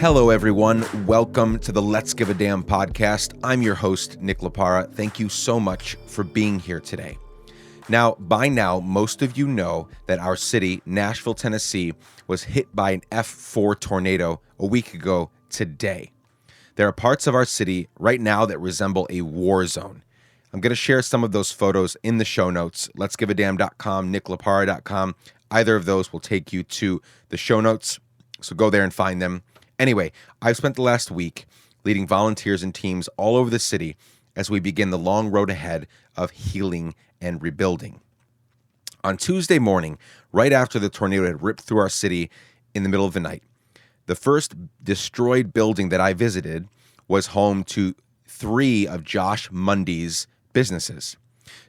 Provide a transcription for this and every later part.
Hello, everyone. Welcome to the Let's Give a Damn podcast. I'm your host, Nick Lapara. Thank you so much for being here today. Now, by now, most of you know that our city, Nashville, Tennessee, was hit by an F4 tornado a week ago today. There are parts of our city right now that resemble a war zone. I'm going to share some of those photos in the show notes, letsgiveadamn.com, nicklapara.com. Either of those will take you to the show notes, so go there and find them. Anyway, I've spent the last week leading volunteers and teams all over the city as we begin the long road ahead of healing and rebuilding. On Tuesday morning, right after the tornado had ripped through our city in the middle of the night, the first destroyed building that I visited was home to 3 of Josh Mundy's businesses.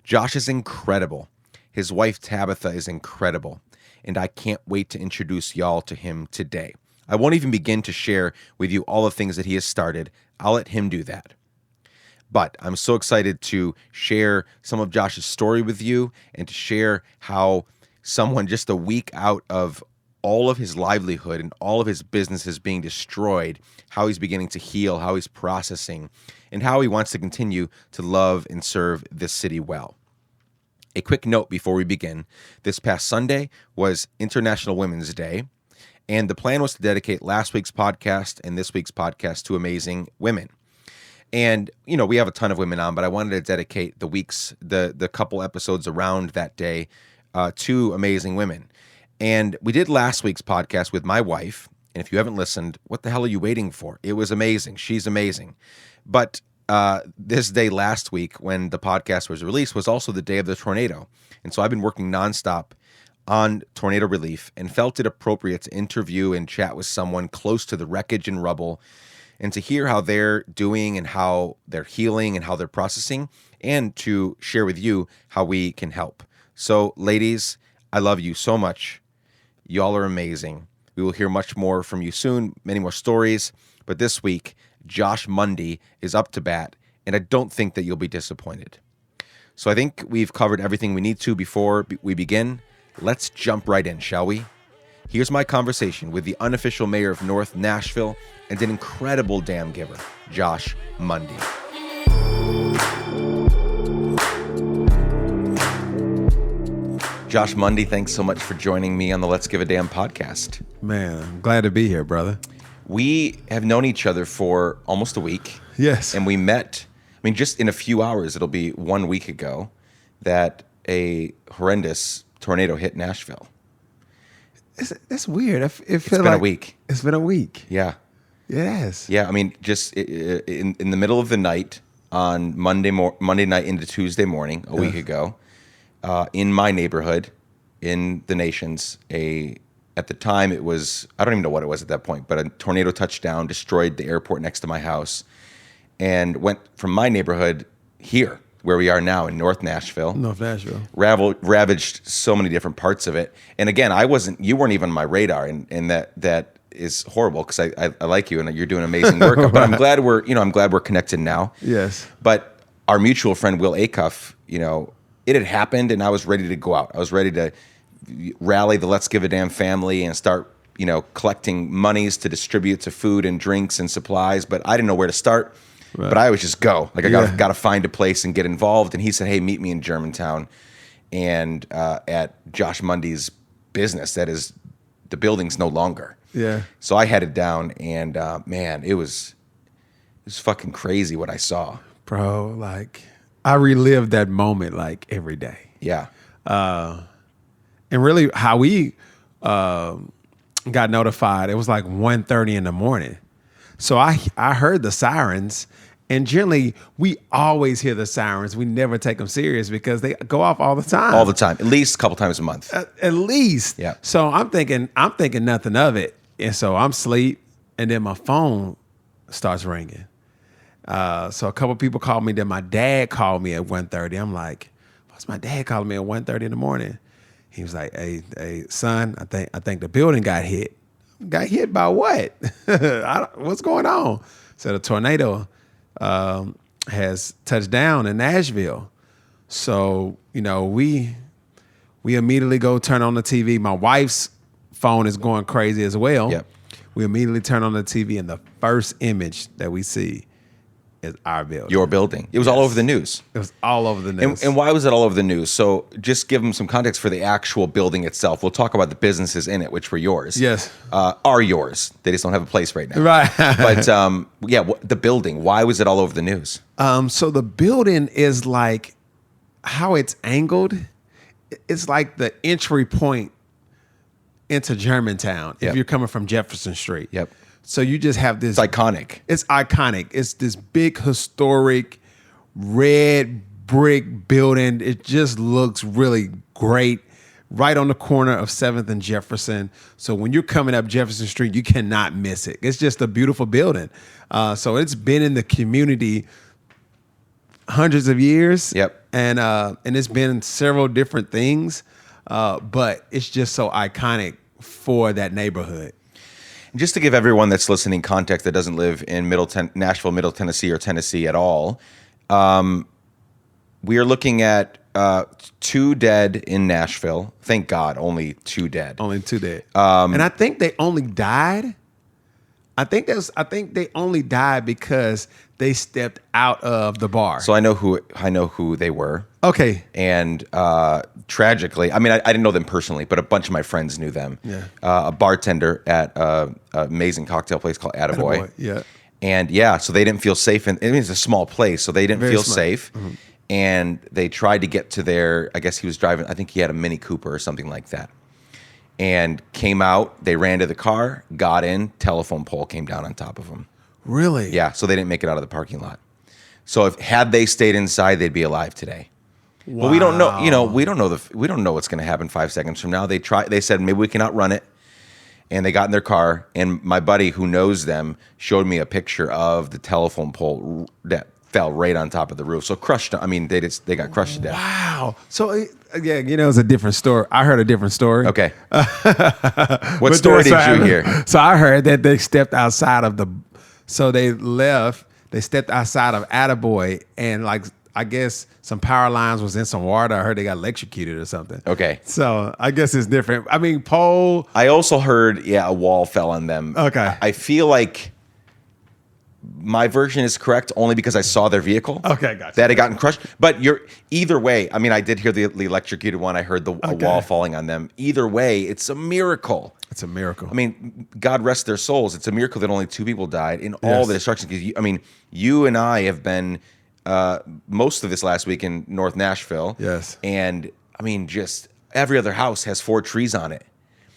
Josh is incredible. His wife Tabitha is incredible, and I can't wait to introduce y'all to him today. I won't even begin to share with you all the things that he has started. I'll let him do that. But I'm so excited to share some of Josh's story with you and to share how someone just a week out of all of his livelihood and all of his businesses being destroyed, how he's beginning to heal, how he's processing, and how he wants to continue to love and serve this city well. A quick note before we begin. This past Sunday was International Women's Day, and the plan was to dedicate last week's podcast and this week's podcast to amazing women. And, you know, we have a ton of women on, but I wanted to dedicate the couple episodes around that day to amazing women. And we did last week's podcast with my wife, and if you haven't listened, what the hell are you waiting for? It was amazing. She's amazing. But this day last week when the podcast was released was also the day of the tornado. And so I've been working nonstop on tornado relief and felt it appropriate to interview and chat with someone close to the wreckage and rubble and to hear how they're doing and how they're healing and how they're processing, and to share with you how we can help. So, ladies, I love you so much. Y'all are amazing. We will hear much more from you soon, many more stories. But this week, Josh Mundy is up to bat, and I don't think that you'll be disappointed. So I think we've covered everything we need to before we begin. Let's jump right in, shall we? Here's my conversation with the unofficial mayor of North Nashville and an incredible damn giver, Josh Mundy. Josh Mundy, thanks so much for joining me on the Let's Give a Damn podcast. Man, I'm glad to be here, brother. We have known each other for almost a week. Yes. And we met, just in a few hours, it'll be 1 week ago, that a horrendous tornado hit Nashville. That's weird. It's been a week. It's been a week. Yeah. Yes. Yeah, just in the middle of the night on Monday night into Tuesday morning, a week ago, in my neighborhood, in the Nations, at the time it was, I don't even know what it was at that point, but a tornado touched down, destroyed the airport next to my house, and went from my neighborhood here, where we are now in North Nashville. Ravaged so many different parts of it. And again, you weren't even on my radar, and that is horrible because I like you and you're doing amazing work. But I'm glad we're connected now. Yes. But our mutual friend Will Acuff, it had happened, and I was ready to go out. I was ready to rally the Let's Give a Damn family and start, collecting monies to distribute to food and drinks and supplies. But I didn't know where to start. Right. But I always just go. I got to find a place and get involved. And he said, "Hey, meet me in Germantown, and at Josh Mundy's business. That is, the building's no longer." Yeah. So I headed down, and man, it was fucking crazy what I saw, bro. Like, I relive that moment like every day. Yeah. And really, how we got notified, it was like 1:30 in the morning. So I heard the sirens, and generally we always hear the sirens. We never take them serious because they go off all the time. All the time, at least a couple times a month. At least. Yeah. So I'm thinking nothing of it, and so I'm asleep, and then my phone starts ringing. So a couple people called me. Then my dad called me at 1:30. I'm like, "What's my dad calling me at 1:30 in the morning?" He was like, "Hey, son, I think the building got hit." Got hit by what? What's going on? So the tornado has touched down in Nashville. So, we immediately go turn on the TV. My wife's phone is going crazy as well. Yep. We immediately turn on the TV, and the first image that we see is our building. Your building. It was all over the news. It was all over the news. And why was it all over the news? So just give them some context for the actual building itself. We'll talk about the businesses in it, which were yours. Yes. Are yours. They just don't have a place right now. Right. But the building, why was it all over the news? So the building is like how it's angled. It's like the entry point into Germantown if you're coming from Jefferson Street. Yep. So you just have this. It's iconic. It's iconic. It's this big historic red brick building. It just looks really great. Right on the corner of 7th and Jefferson. So when you're coming up Jefferson Street, you cannot miss it. It's just a beautiful building. So it's been in the community hundreds of years. Yep. And it's been several different things. But it's just so iconic for that neighborhood. Just to give everyone that's listening context that doesn't live in Nashville, Middle Tennessee, or Tennessee at all, we are looking at 2 dead in Nashville. Thank God, only 2 dead. Only 2 dead. And I think they only died. I think they only died because they stepped out of the bar. So I know who they were. Okay. And tragically, I mean, I didn't know them personally, but a bunch of my friends knew them. Yeah. A bartender at an amazing cocktail place called Attaboy. Yeah. And so they didn't feel safe. It's a small place, so they didn't feel safe. Mm-hmm. And they tried to get to their, I guess he was driving, I think he had a Mini Cooper or something like that. And came out, they ran to the car, got in, telephone pole came down on top of them. Really? Yeah, so they didn't make it out of the parking lot. So had they stayed inside, they'd be alive today. Wow. But we don't know, we don't know what's going to happen 5 seconds from now. They said maybe we can outrun it. And they got in their car, and my buddy who knows them showed me a picture of the telephone pole that fell right on top of the roof. So crushed. I mean, they got crushed to death. Wow. So it's a different story. I heard a different story. Okay. What story did you hear? So I heard that they stepped outside of they left. They stepped outside of Attaboy, and I guess some power lines was in some water. I heard they got electrocuted or something. Okay. So I guess it's different. I mean, pole. I also heard, a wall fell on them. Okay. I feel like my version is correct only because I saw their vehicle. Okay, gotcha. That had gotten crushed. But either way, I mean, I did hear the electrocuted one. I heard a wall falling on them. Either way, it's a miracle. It's a miracle. I mean, God rest their souls. It's a miracle that only 2 people died in all the destruction. Because you and I have been most of this last week in North Nashville. Yes. And I mean, just every other house has 4 trees on it.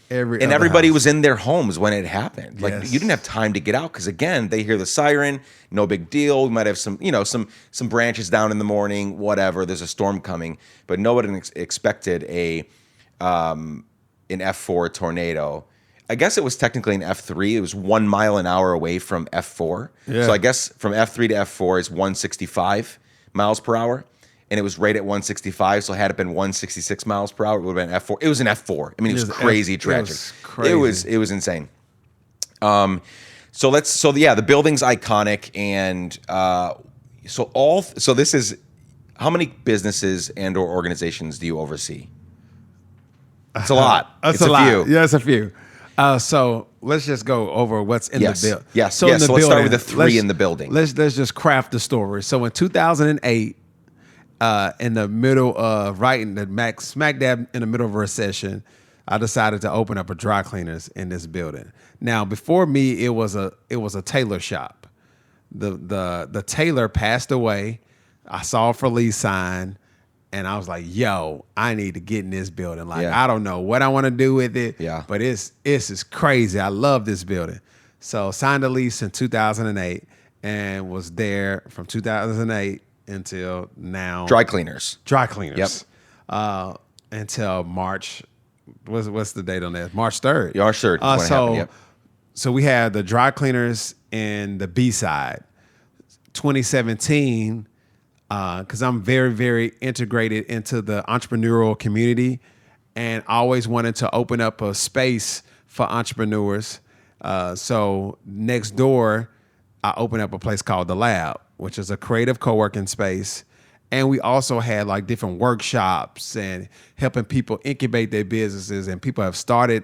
And everybody was in their homes when it happened. Like Yes. you didn't have time to get out because again, they hear the siren. No big deal. We might have some branches down in the morning. Whatever. There's a storm coming, but nobody expected an F4 tornado. I guess it was technically an F3. It was 1 mile an hour away from F4. Yeah. So I guess from F3 to F4 is 165 miles per hour. And it was right at 165, so had it been 166 miles per hour, it would have been F4. It was an F4. I mean, it was crazy tragic. It was crazy. It was insane. The building's iconic, and so this is how many businesses and or organizations do you oversee? It's a lot. It's a lot. Few. Yeah, it's a few. So let's just go over what's in the building. Yes. So let's start with the 3 in the building. Let's just craft the story. So in 2008. In the middle of smack dab in the middle of a recession, I decided to open up a dry cleaners in this building. Now, before me, it was a tailor shop. The tailor passed away. I saw a for lease sign, and I was like, "Yo, I need to get in this building." I don't know what I want to do with it. Yeah. But it's just crazy. I love this building. So signed a lease in 2008 and was there from 2008. Until now. Dry cleaners. Yep. Until March. What's the date on that? March 3rd. March 3rd. So we had the dry cleaners in the B side. 2017, because I'm very, very integrated into the entrepreneurial community and always wanted to open up a space for entrepreneurs. So next door, I opened up a place called The Lab, which is a creative co-working space. And we also had different workshops and helping people incubate their businesses. And people have started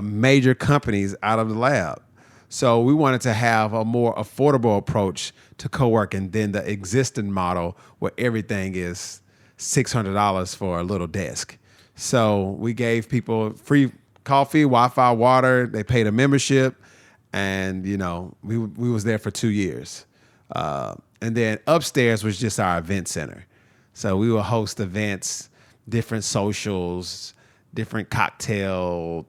major companies out of The Lab. So we wanted to have a more affordable approach to co-working than the existing model where everything is $600 for a little desk. So we gave people free coffee, Wi-Fi, water. They paid a membership, and we was there for 2 years. And then upstairs was just our event center. So we would host events, different socials, different cocktail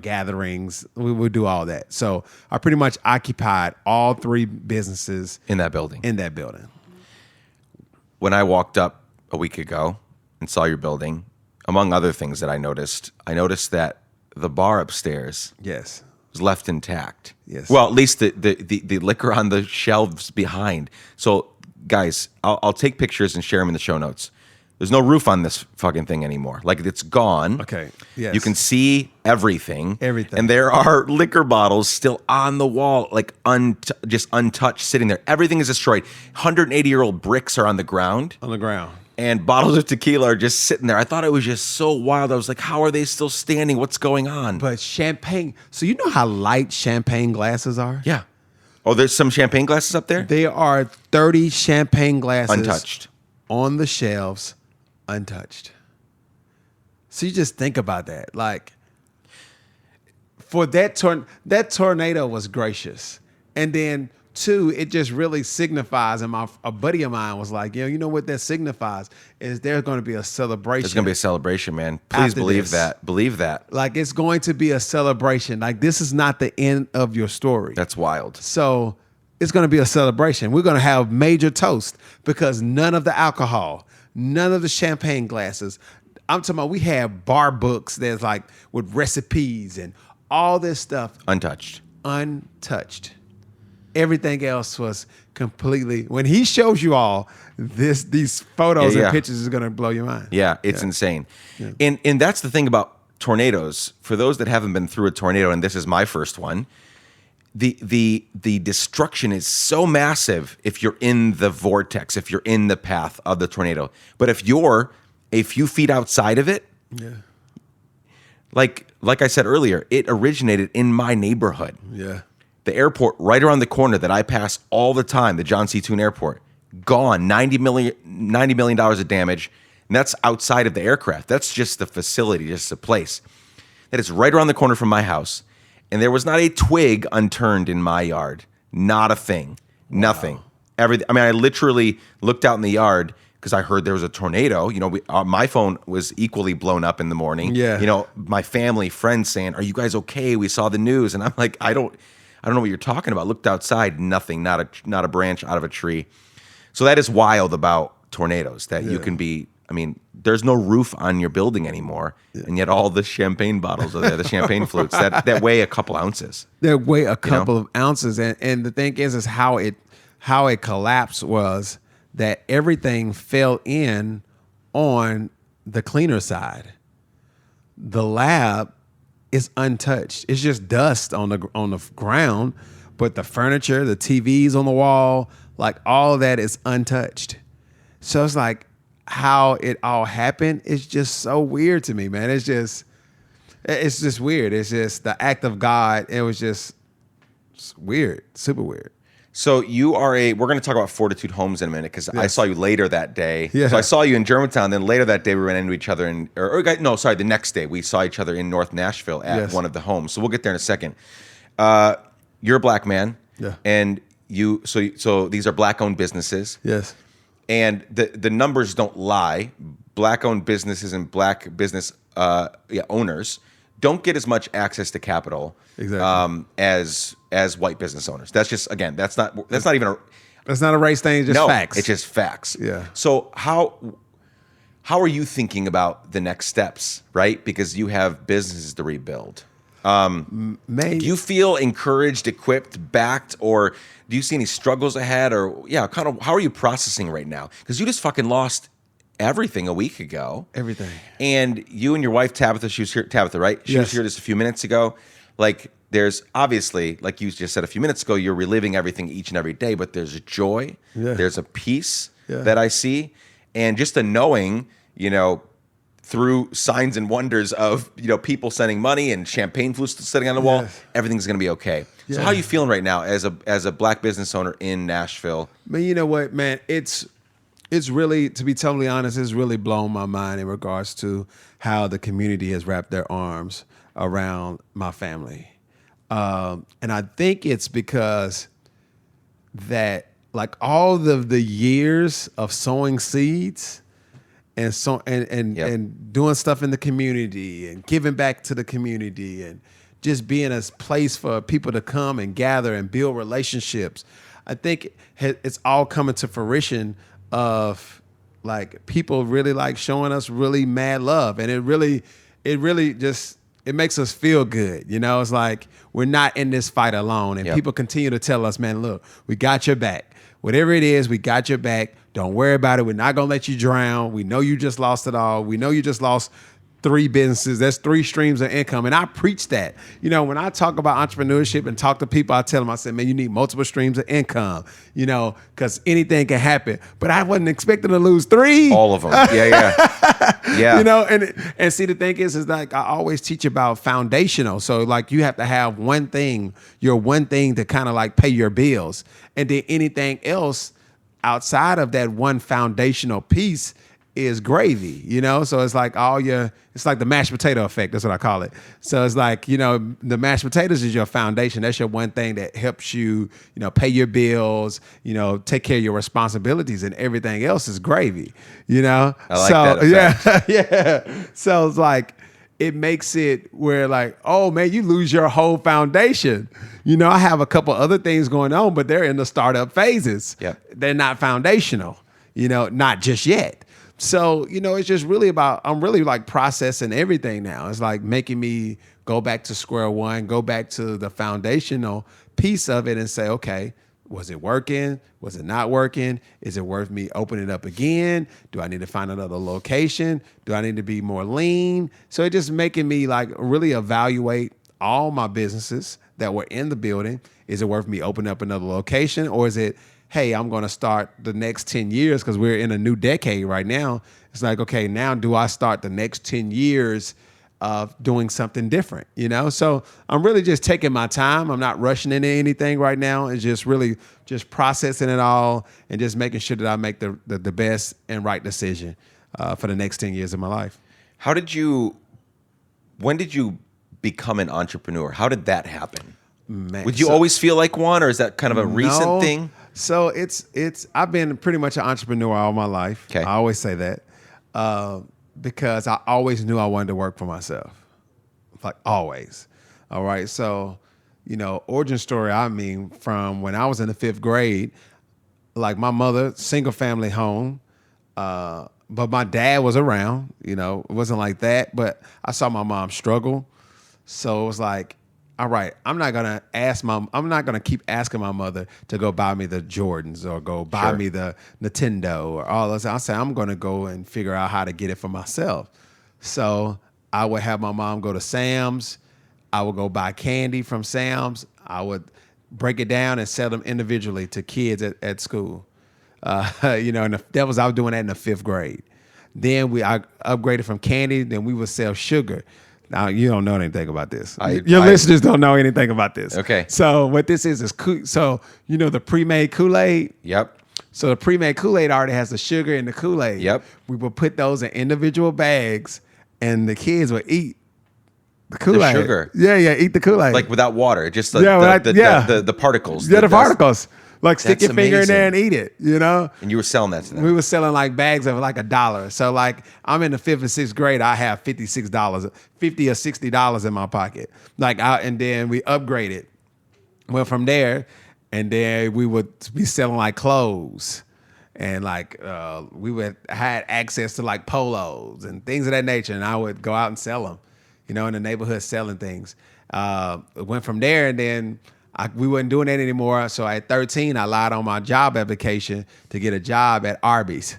gatherings. We would do all that. So I pretty much occupied all 3 businesses in that building. When I walked up a week ago and saw your building, among other things that I noticed that the bar upstairs yes was left intact. Yes. Well, at least the liquor on the shelves behind. So, guys, I'll take pictures and share them in the show notes. There's no roof on this fucking thing anymore. Like, it's gone. Okay. Yes. You can see everything. Everything. And there are liquor bottles still on the wall, like just untouched, sitting there. Everything is destroyed. 180-year-old bricks are on the ground. And bottles of tequila are just sitting there. I thought it was just so wild. I was like, how are they still standing? What's going on? But champagne. So you know how light champagne glasses are? Yeah. Oh, there's some champagne glasses up there? There are 30 champagne glasses. Untouched. On the shelves, untouched. So you just think about that. Like, for that tornado was gracious. And then, 2, it just really signifies, and a buddy of mine was like, you know what that signifies is there's going to be a celebration. There's going to be a celebration, man. Please believe that. Believe that. Like, it's going to be a celebration. Like, this is not the end of your story. That's wild. So it's going to be a celebration. We're going to have major toast because none of the alcohol, none of the champagne glasses. I'm talking about we have bar books that's like with recipes and all this stuff. Untouched. Everything else was completely. When he shows you all these photos and pictures, is going to blow your mind. Yeah, it's insane. Yeah. And that's the thing about tornadoes. For those that haven't been through a tornado, and this is my first one, the destruction is so massive if you're in the vortex, if you're in the path of the tornado. But if you're a few feet outside of it, like I said earlier, it originated in my neighborhood. Yeah. The airport right around the corner that I pass all the time, the John C. Toon Airport, gone. $90 million of damage. And that's outside of the aircraft. That's just the facility, just the place. That is right around the corner from my house. And there was not a twig unturned in my yard. Not a thing. Wow. Nothing. Everything. I mean, I literally looked out in the yard because I heard there was a tornado. My phone was equally blown up in the morning. Yeah. My family, friends saying, "Are you guys okay? We saw the news." And I'm like, I don't know what you're talking about. Looked outside, nothing, not a branch out of a tree. So that is wild about tornadoes, that you can be, there's no roof on your building anymore, and yet all the champagne bottles are there, the champagne flutes, that weigh a couple ounces. They weigh a couple of ounces, and the thing is how it collapsed was that everything fell in on the cleaner side. The lab is untouched. It's just dust on the ground, but the furniture, the TVs on the wall, like all of that is untouched. So it's like how it all happened is just so weird to me, man. It's just weird. It's just the act of God. It was just weird, super weird. So we're going to talk about Fortitude Homes in a minute because I saw you later that day. Yeah. So I saw you in Germantown. Then later that day we ran into each other the next day we saw each other in North Nashville at one of the homes. So we'll get there in a second. You're a black man. Yeah. And so these are black-owned businesses. Yes. And the numbers don't lie. Black-owned businesses and black business owners don't get as much access to capital as white business owners. That's just, again, that's not even that's not a race thing. It's just facts. It's just facts. Yeah. So how are you thinking about the next steps, right? Because you have businesses to rebuild. Do you feel encouraged, equipped, backed, or do you see any struggles ahead? Or kind of how are you processing right now? Because you just fucking lost everything a week ago. Everything. And you and your wife, Tabitha, she was here, Tabitha, right? She was here just a few minutes ago. Like, there's obviously, like you just said a few minutes ago, you're reliving everything each and every day, but there's a joy, there's a peace that I see. And just a knowing, through signs and wonders of, people sending money and champagne flutes sitting on the wall, Yes. everything's going to be okay. So Yeah. how are you feeling right now as a black business owner in Nashville? Man, you know what, man? It's really, to be totally honest, it's really blown my mind in regards to how the community has wrapped their arms around my family. And I think it's because that, like, all of the years of sowing seeds and Yep. and doing stuff in the community and giving back to the community and just being a place for people to come and gather and build relationships. I think it's all coming to fruition of, like, people really like showing us really mad love, and it really just, it makes us feel good. It's like we're not in this fight alone, and Yep. people continue to tell us, man, look, we got your back. Whatever it is, we got your back. Don't worry about it. We're not gonna let you drown. We know you just lost it all. We know you just lost 3 businesses. That's 3 streams of income. And I preach that. When I talk about entrepreneurship and talk to people, I tell them, I said, man, you need multiple streams of income, because anything can happen. But I wasn't expecting to lose 3. All of them. Yeah. And see, the thing is like, I always teach about foundational. So, like, you have to have one thing to kind of like pay your bills. And then anything else outside of that one foundational piece is gravy, So it's like it's like the mashed potato effect. That's what I call it. So it's like, the mashed potatoes is your foundation. That's your one thing that helps you, pay your bills, take care of your responsibilities, and everything else is gravy, I like that effect. Yeah. So it's like, it makes it where, like, oh man, you lose your whole foundation. I have a couple other things going on, but they're in the startup phases. Yep. They're not foundational, not just yet. So, it's just really about, I'm really like processing everything now. It's like making me go back to square one, go back to the foundational piece of it and say, okay, was it working? Was it not working? Is it worth me opening it up again? Do I need to find another location? Do I need to be more lean? So it's just making me like really evaluate all my businesses that were in the building. Is it worth me opening up another location? Or is it, hey, I'm going to start the next 10 years because we're in a new decade right now. It's like, okay, now do I start the next 10 years of doing something different, So I'm really just taking my time. I'm not rushing into anything right now. It's just really just processing it all and just making sure that I make the best and right decision for the next 10 years of my life. When did you become an entrepreneur? How did that happen? Man, Would you always feel like one, or is that kind of a recent thing? So I've been pretty much an entrepreneur all my life. Okay. I always say that because I always knew I wanted to work for myself, like always. All right. So, origin story, from when I was in the 5th grade, like my mother, single family home, but my dad was around, it wasn't like that, but I saw my mom struggle. So it was like, all right, I'm not gonna keep asking my mother to go buy me the Jordans or go buy me the Nintendo or all this. I say I'm gonna go and figure out how to get it for myself. So I would have my mom go to Sam's. I would go buy candy from Sam's. I would break it down and sell them individually to kids at school. And I was doing that in the 5th grade. Then I upgraded from candy. Then we would sell sugar. Now, you don't know anything about this. Your listeners don't know anything about this. Okay. So what this is the pre-made Kool-Aid? Yep. So the pre-made Kool-Aid already has the sugar in the Kool-Aid. Yep. We would put those in individual bags, and the kids would eat the Kool-Aid. The sugar. Yeah, eat the Kool-Aid. Like without water, just the particles. Yeah, the particles. Like stick That's your finger in amazing. there and eat it, And you were selling that to them. We were selling like bags of like $1. So like I'm in the 5th and 6th grade, I have $50 or $60 in my pocket. And then we upgraded. Well, from there, and then we would be selling like clothes. And like had access to like polos and things of that nature. And I would go out and sell them, in the neighborhood selling things. Went from there, and then we wasn't doing that anymore. So at 13, I lied on my job application to get a job at Arby's.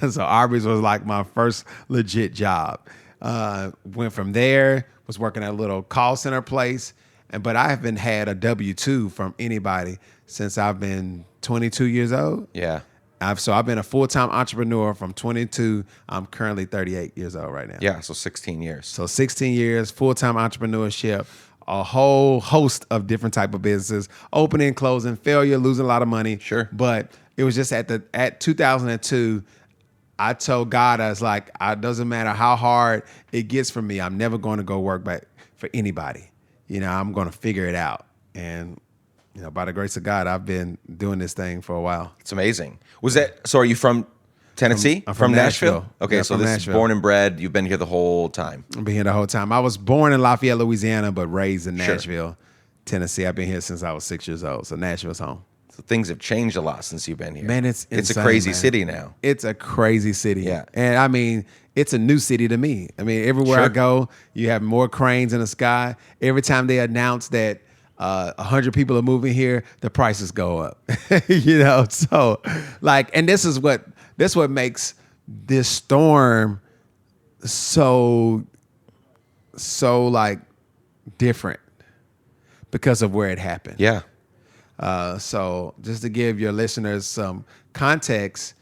So Arby's was like my first legit job. Went from there, was working at a little call center place. But I haven't had a W-2 from anybody since I've been 22 years old. Yeah. I've been a full-time entrepreneur from 22. I'm currently 38 years old right now. Yeah, so 16 years. So 16 years, full-time entrepreneurship, a whole host of different type of businesses, opening, closing, failure, losing a lot of money. Sure. But it was just at 2002, I told God, I was like, it doesn't matter how hard it gets for me, I'm never going to go work back for anybody. I'm going to figure it out. And by the grace of God, I've been doing this thing for a while. It's amazing. So are you from Tennessee? I'm from Nashville. Okay, Yeah, so from this Nashville. is born and bred. You've been here the whole time. I've been here the whole time. I was born in Lafayette, Louisiana, but raised in Sure. Nashville, Tennessee. I've been here since I was 6 years old. So Nashville's home. So things have changed a lot since you've been here. Man, it's a insane, crazy man. city now. It's a crazy city. Yeah. And I mean, it's a new city to me. I mean, everywhere I Sure. go, you have more cranes in the sky. Every time they announce that 100 people are moving here, the prices go up. So and this is what makes this storm so like different because of where it happened. Yeah. So just to give your listeners some context,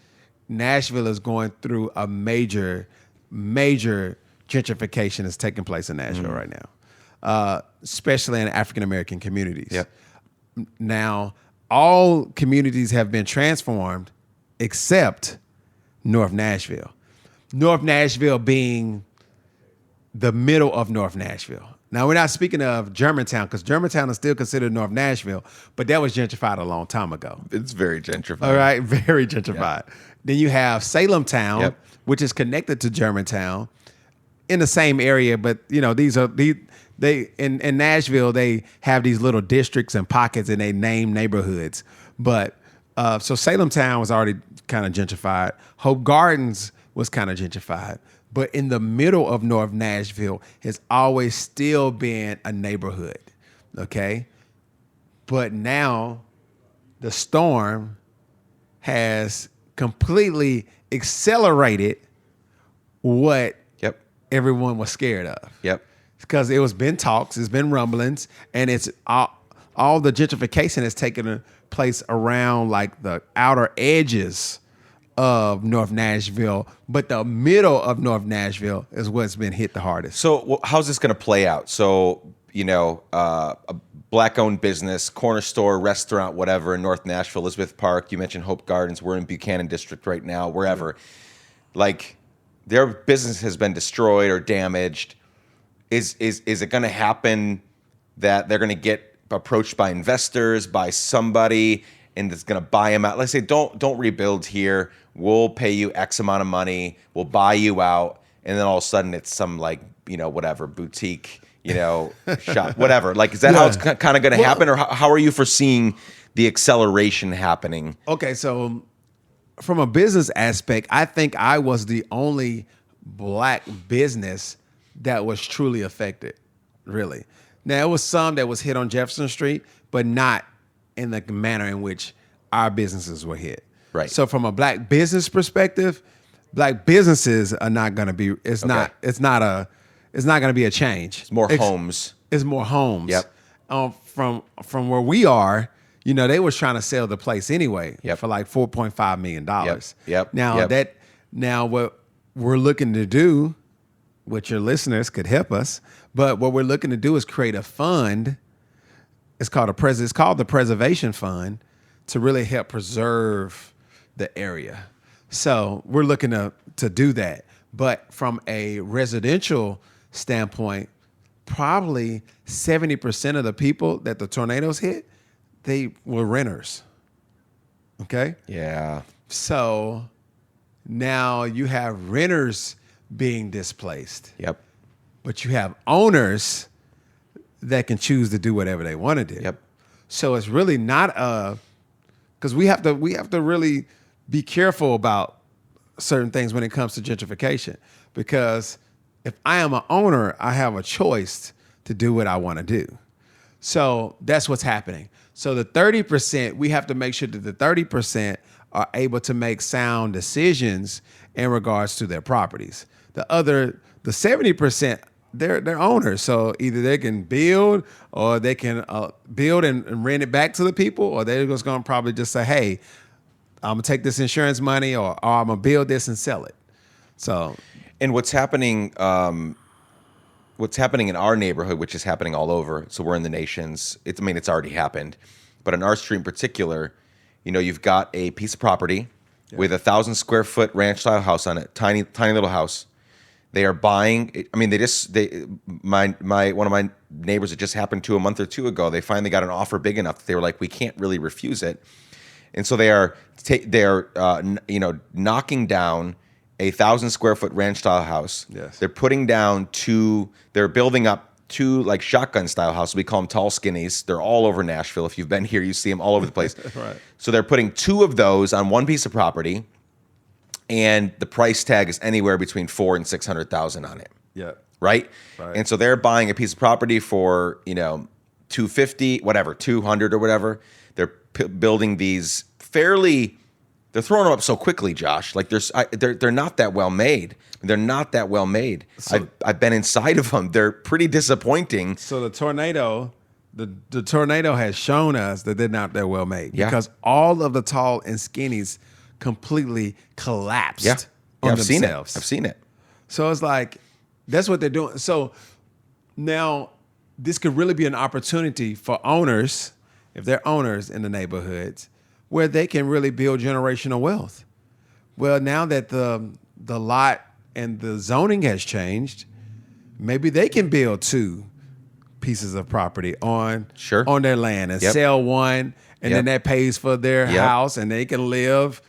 Nashville is going through a major gentrification that's taking place in Nashville right now, especially in African-American communities. Yep. Now, all communities have been transformed except North Nashville. North Nashville being the middle of North Nashville. Now, we're not speaking of Germantown because Germantown is still considered North Nashville, but that was gentrified a long time ago. It's very gentrified. All right, very gentrified. Then you have Salem Town, Yep. which is connected to Germantown in the same area, but they in Nashville they have these little districts and pockets and they name neighborhoods. But so Salem Town was already kind of gentrified. Hope Gardens was kind of gentrified. But in the middle of North Nashville has always still been a neighborhood, okay? But now the storm has completely accelerated what Yep. everyone was scared of. Yep. Because it was been talks, it's been rumblings, and it's all the gentrification has taken place around like the outer edges of North Nashville, but the middle of North Nashville is what's been hit the hardest. So how's this going to play out? So, a black-owned business, corner store, restaurant, whatever, in North Nashville, Elizabeth Park, you mentioned Hope Gardens, we're in Buchanan District right now, wherever. Like, their business has been destroyed or damaged. Is it going to happen that they're going to get approached by investors, by somebody, and it's going to buy them out? Let's say, don't rebuild here. We'll pay you X amount of money. We'll buy you out. And then all of a sudden it's some whatever, boutique, shop, whatever. Like, is that how it's kind of going to happen? Or how are you foreseeing the acceleration happening? Okay, so from a business aspect, I think I was the only black business that was truly affected, really. Now, there was some that was hit on Jefferson Street, but not in the manner in which our businesses were hit. Right. So from a black business perspective, black businesses are not going to be, it's not going to be a change. It's more homes. It's more homes. Yep. From where we are, they was trying to sell the place anyway Yep. for like $4.5 million. Yep. Now what we're looking to do, which your listeners could help us, but what we're looking to do is create a fund. It's called the Preservation Fund to really help preserve the area. So we're looking to do that. But from a residential standpoint, probably 70% of the people that the tornadoes hit, they were renters. Okay? Yeah. So now you have renters being displaced. Yep. But you have owners that can choose to do whatever they want to do. Yep. So it's really not because we have to really be careful about certain things when it comes to gentrification. Because if I am an owner, I have a choice to do what I want to do. So that's what's happening. So the 30%, we have to make sure that the 30% are able to make sound decisions in regards to their properties. The 70%, they're owners. So either they can build or they can build and rent it back to the people, or they're just going to probably just say, hey, I'm gonna take this insurance money, or I'm gonna build this and sell it. So, and what's happening in our neighborhood, which is happening all over. So we're in the nations. It's already happened, but in our street in particular, you've got a piece of property with 1,000 square foot ranch style house on it, tiny little house. They are buying. I mean, one of my neighbors, it just happened to a month or two ago. They finally got an offer big enough that they were like, we can't really refuse it, and so they are knocking down a 1,000 square foot ranch style house. Yes. They're putting down they're building up two like shotgun style houses. We call them tall skinnies. They're all over Nashville. If you've been here, you see them all over the place. Right. So they're putting two of those on one piece of property, and the price tag is anywhere between $400,000 and $600,000 on it. yeah. Right? Right. And so they're buying a piece of property for, $250, whatever, $200 or whatever. They're building these they're throwing them up so quickly, Josh. Like they're not that well made. They're not that well made. So, I've been inside of them. They're pretty disappointing. So the tornado has shown us that they're not that well made. Yeah. Because all of the tall and skinnies completely collapsed on I've themselves. seen it. So it's like, that's what they're doing. So now this could really be an opportunity for owners, if they're owners in the neighborhoods, where they can really build generational wealth. Well, now that the lot and the zoning has changed, maybe they can build two pieces of property on their land and sell one, and then that pays for their house, and they can live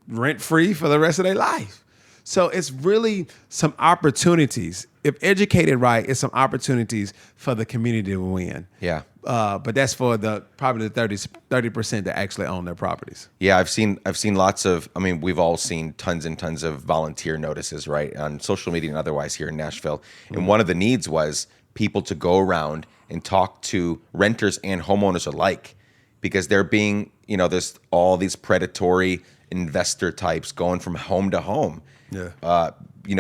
rent-free for the rest of their life. So it's really some opportunities. If educated right, it's some opportunities for the community to win. Yeah. But that's for probably the 30% that actually own their properties. Yeah, I've seen lots of. I mean, we've all seen tons and tons of volunteer notices, right, on social media and otherwise here in Nashville. And one of the needs was people to go around and talk to renters and homeowners alike, because they're being, there's all these predatory investor types going from home to home. Yeah.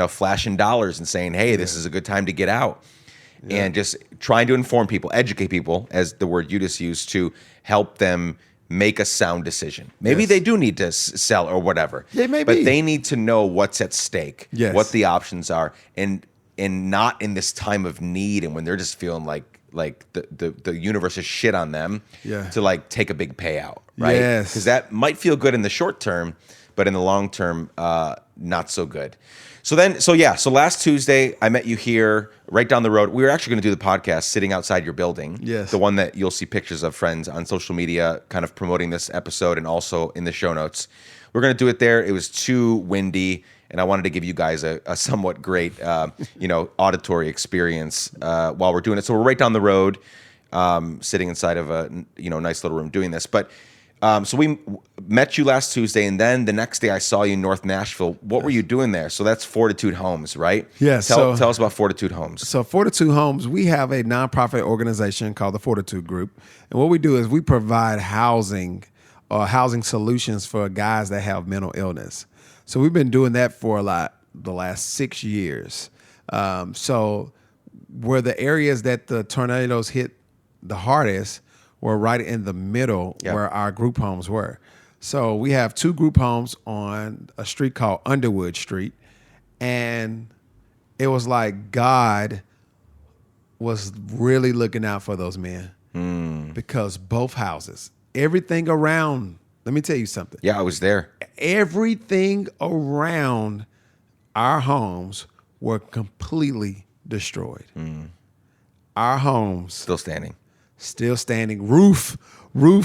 Flashing dollars and saying, "Hey, this is a good time to get out." Yeah. And just trying to inform people, educate people, as the word you just used, to help them make a sound decision. Maybe they do need to sell or whatever. They may but be. They need to know what's at stake, yes, what the options are, and not in this time of need and when they're just feeling like the universe is shit on them, to like take a big payout, right? Yes. Because that might feel good in the short term, but in the long term, not so good. So last Tuesday, I met you here right down the road. We were actually going to do the podcast sitting outside your building. Yes. The one that you'll see pictures of, friends, on social media, kind of promoting this episode and also in the show notes. We're going to do it there. It was too windy, and I wanted to give you guys a somewhat great, auditory experience while we're doing it. So we're right down the road, sitting inside of a nice little room doing this. But so we met you last Tuesday, and then the next day I saw you in North Nashville. What were you doing there? So that's Fortitude Homes, right? Yes. Tell us about Fortitude Homes. So Fortitude Homes, we have a nonprofit organization called the Fortitude Group. And what we do is we provide housing solutions for guys that have mental illness. So we've been doing that for the last 6 years. So where the areas that the tornadoes hit the hardest were right in the middle where our group homes were. So we have two group homes on a street called Underwood Street. And it was like God was really looking out for those men. Because both houses, everything around, let me tell you something. Yeah, I was there. Everything around our homes were completely destroyed. Our homes Still standing. Roof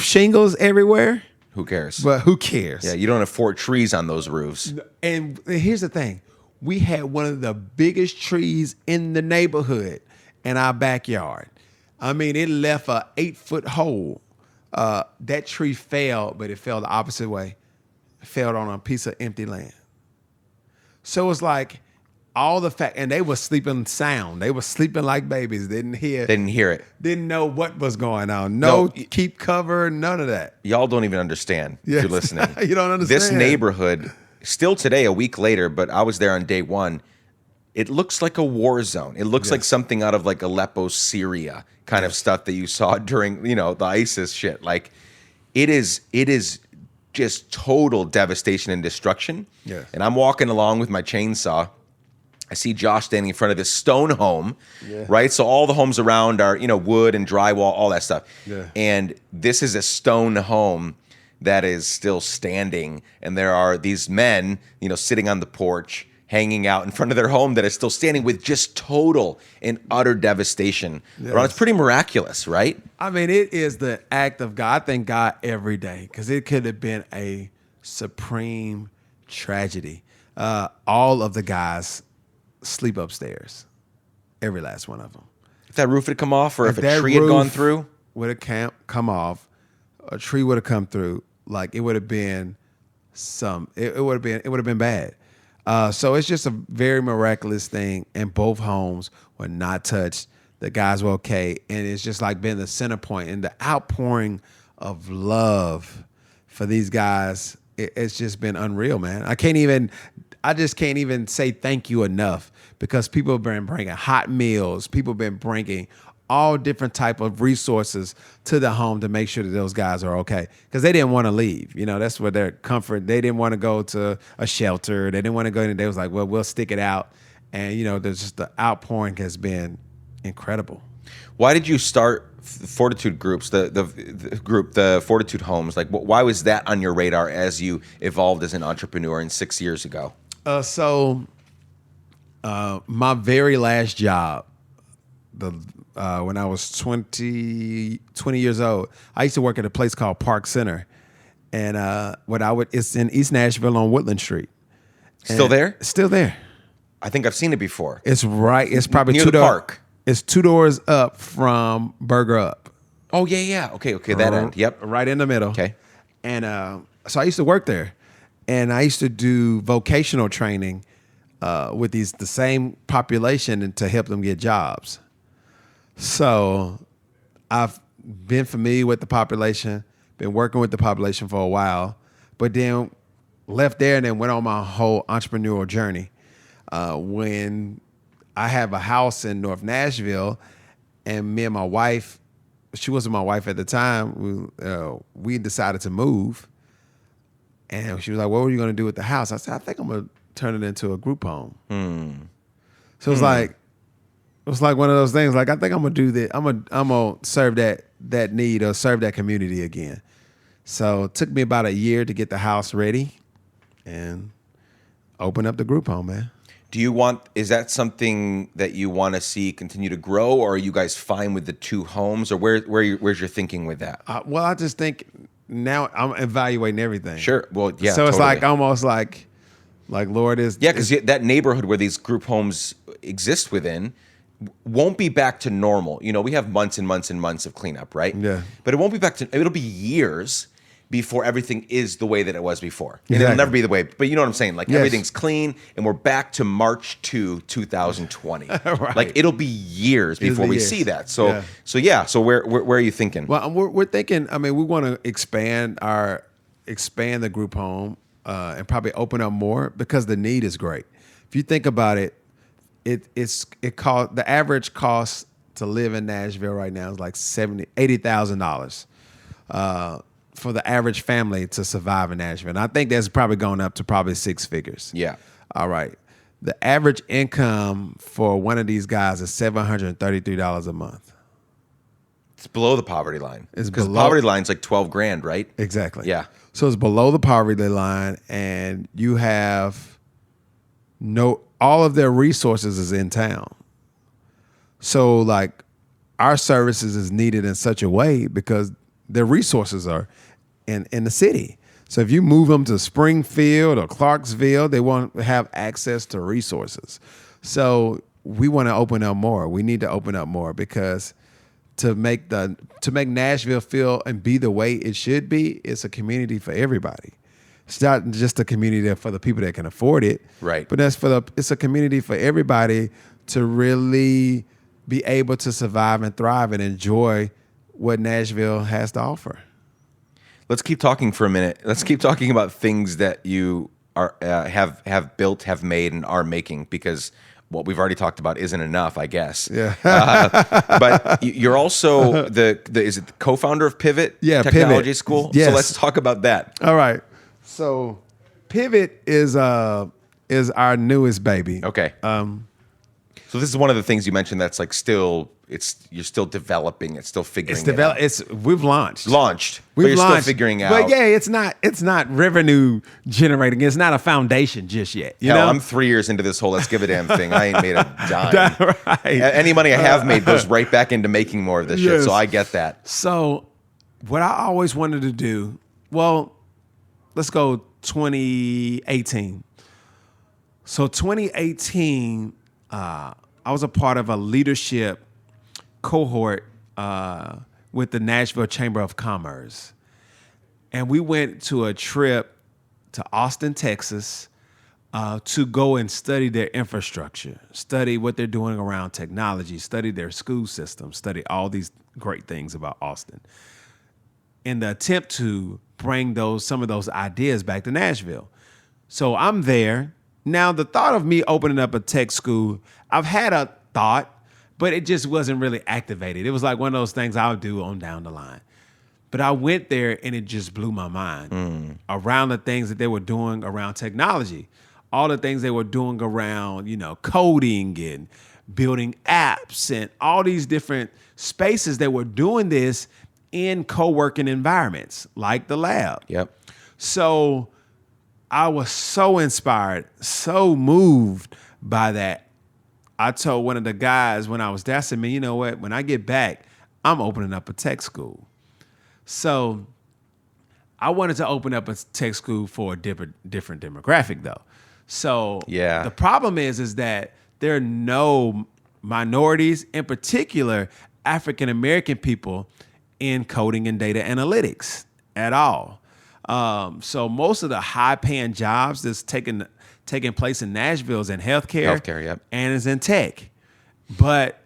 shingles everywhere. Who cares? But who cares? Yeah, you don't have 4 trees on those roofs. And here's the thing. We had one of the biggest trees in the neighborhood in our backyard. I mean, it left a 8-foot hole. That tree fell, but it fell the opposite way. It fell on a piece of empty land. So it's like and they were sleeping sound. They were sleeping like babies. Didn't hear it. Didn't know what was going on. No, keep cover, none of that. Y'all don't even understand if you're listening. You don't understand. This neighborhood, still today, a week later, but I was there on day one, it looks like a war zone. It looks like something out of like Aleppo, Syria kind of stuff that you saw during, the ISIS shit. Like it is just total devastation and destruction. Yeah. And I'm walking along with my chainsaw. I see Josh standing in front of this stone home, right? So all the homes around are, wood and drywall, all that stuff. Yeah. And this is a stone home that is still standing. And there are these men, sitting on the porch, hanging out in front of their home that is still standing with just total and utter devastation. Yes. Ron, it's pretty miraculous, right? I mean, it is the act of God. I thank God every day because it could have been a supreme tragedy. All of the guys sleep upstairs, every last one of them. If that roof had come off, or if a tree had gone through, would have come off, a tree would have come through, like it would have been it would have been bad. So it's just a very miraculous thing, and both homes were not touched. The guys were okay, and it's just like been the center point, and the outpouring of love for these guys. It's just been unreal, man. I just can't even say thank you enough because people have been bringing hot meals. People have been bringing all different type of resources to the home to make sure that those guys are okay because they didn't want to leave. That's where their comfort. They didn't want to go to a shelter. They didn't want to go in. They was like, well, we'll stick it out. And, there's just the outpouring has been incredible. Why did you start Fortitude groups, the group, the Fortitude Homes? Like, why was that on your radar as you evolved as an entrepreneur 6 years ago? My very last job, when I was 20 years old, I used to work at a place called Park Center, and it's in East Nashville on Woodland Street. Still there? Still there. I think I've seen it before. It's right. It's probably near the park. It's 2 doors up from Burger Up. Oh yeah. Okay, that end. Yep. Right in the middle. Okay. And so I used to work there, and I used to do vocational training with the same population and to help them get jobs. So I've been familiar with the population, been working with the population for a while, but then left there and then went on my whole entrepreneurial journey. When I have a house in North Nashville, and me and my wife, she wasn't my wife at the time, we decided to move. And she was like, what were you going to do with the house? I said, I think I'm going to turn it into a group home. So it was like one of those things. Like, I think I'm going to do that. I'm going to serve that need or serve that community again. So it took me about a year to get the house ready and open up the group home, man. Is that something that you want to see continue to grow, or are you guys fine with the 2 homes, or where's your thinking with that? Well, I just think now I'm evaluating everything. Sure. Well, yeah. So it's totally. like almost like Lord is. Yeah, because that neighborhood where these group homes exist within won't be back to normal. We have months and months and months of cleanup, right? Yeah. But it won't be it'll be years before everything is the way that it was before. And Exactly. it'll never be the way, but you know what I'm saying? Like, Yes. everything's clean, and we're back to March 2020. Right. Like, it'll be years before we see that. So where are you thinking? Well, we're thinking. I mean, we want to expand the group home and probably open up more because the need is great. If you think about it, the average cost to live in Nashville right now is like $80,000 for the average family to survive in Nashville. And I think that's probably gone up to probably 6 figures. Yeah. All right. The average income for one of these guys is $733 a month. It's below the poverty line. It's because the below- poverty line's like $12,000, right? Exactly. Yeah. So it's below the poverty line, and you have all of their resources is in town. So like our services is needed in such a way because their resources are in the city. So if you move them to Springfield or Clarksville, they won't have access to resources. So we want to open up more. We need to open up more because to make Nashville feel and be the way it should be, it's a community for everybody. It's not just a community for the people that can afford it, Right. But it's a community for everybody to really be able to survive and thrive and enjoy what Nashville has to offer. Let's keep talking for a minute. Let's keep talking about things that you are have built, have made, and are making, because what we've already talked about isn't enough, I guess. Yeah. But you're also the co-founder of Pivot Yeah, Technology Pivot. School. Yes. So let's talk about that. All right. So Pivot is our newest baby. Okay. So this is one of the things you mentioned that's like you're still developing, it's still figuring it out. We've launched. But We've you're launched, still figuring out. But yeah, it's not revenue generating. It's not a foundation just yet. You know, I'm 3 years into this whole let's give a damn thing. I ain't made a dime. Right. Any money I have made goes right back into making more of this shit. So I get that. So what I always wanted to do, well, let's go 2018. So 2018, I was a part of a leadership cohort with the Nashville Chamber of Commerce. And we went to a trip to Austin, Texas, to go and study their infrastructure, study what they're doing around technology, study their school system, study all these great things about Austin, in the attempt to bring some of those ideas back to Nashville. So I'm there. Now, the thought of me opening up a tech school, I've had a thought, but it just wasn't really activated. It was like one of those things I'll do on down the line. But I went there and it just blew my mind around the things that they were doing around technology, all the things they were doing around, coding and building apps and all these different spaces that were doing this in co-working environments like the lab. Yep. So I was so inspired, so moved by that. I told one of the guys when I was there, I said, man, you know what? When I get back, I'm opening up a tech school. So I wanted to open up a tech school for a different demographic, though. So the problem is that there are no minorities, in particular African-American people, in coding and data analytics at all. So most of the high-paying jobs that's taking place in Nashville is in healthcare, yep, and is in tech. But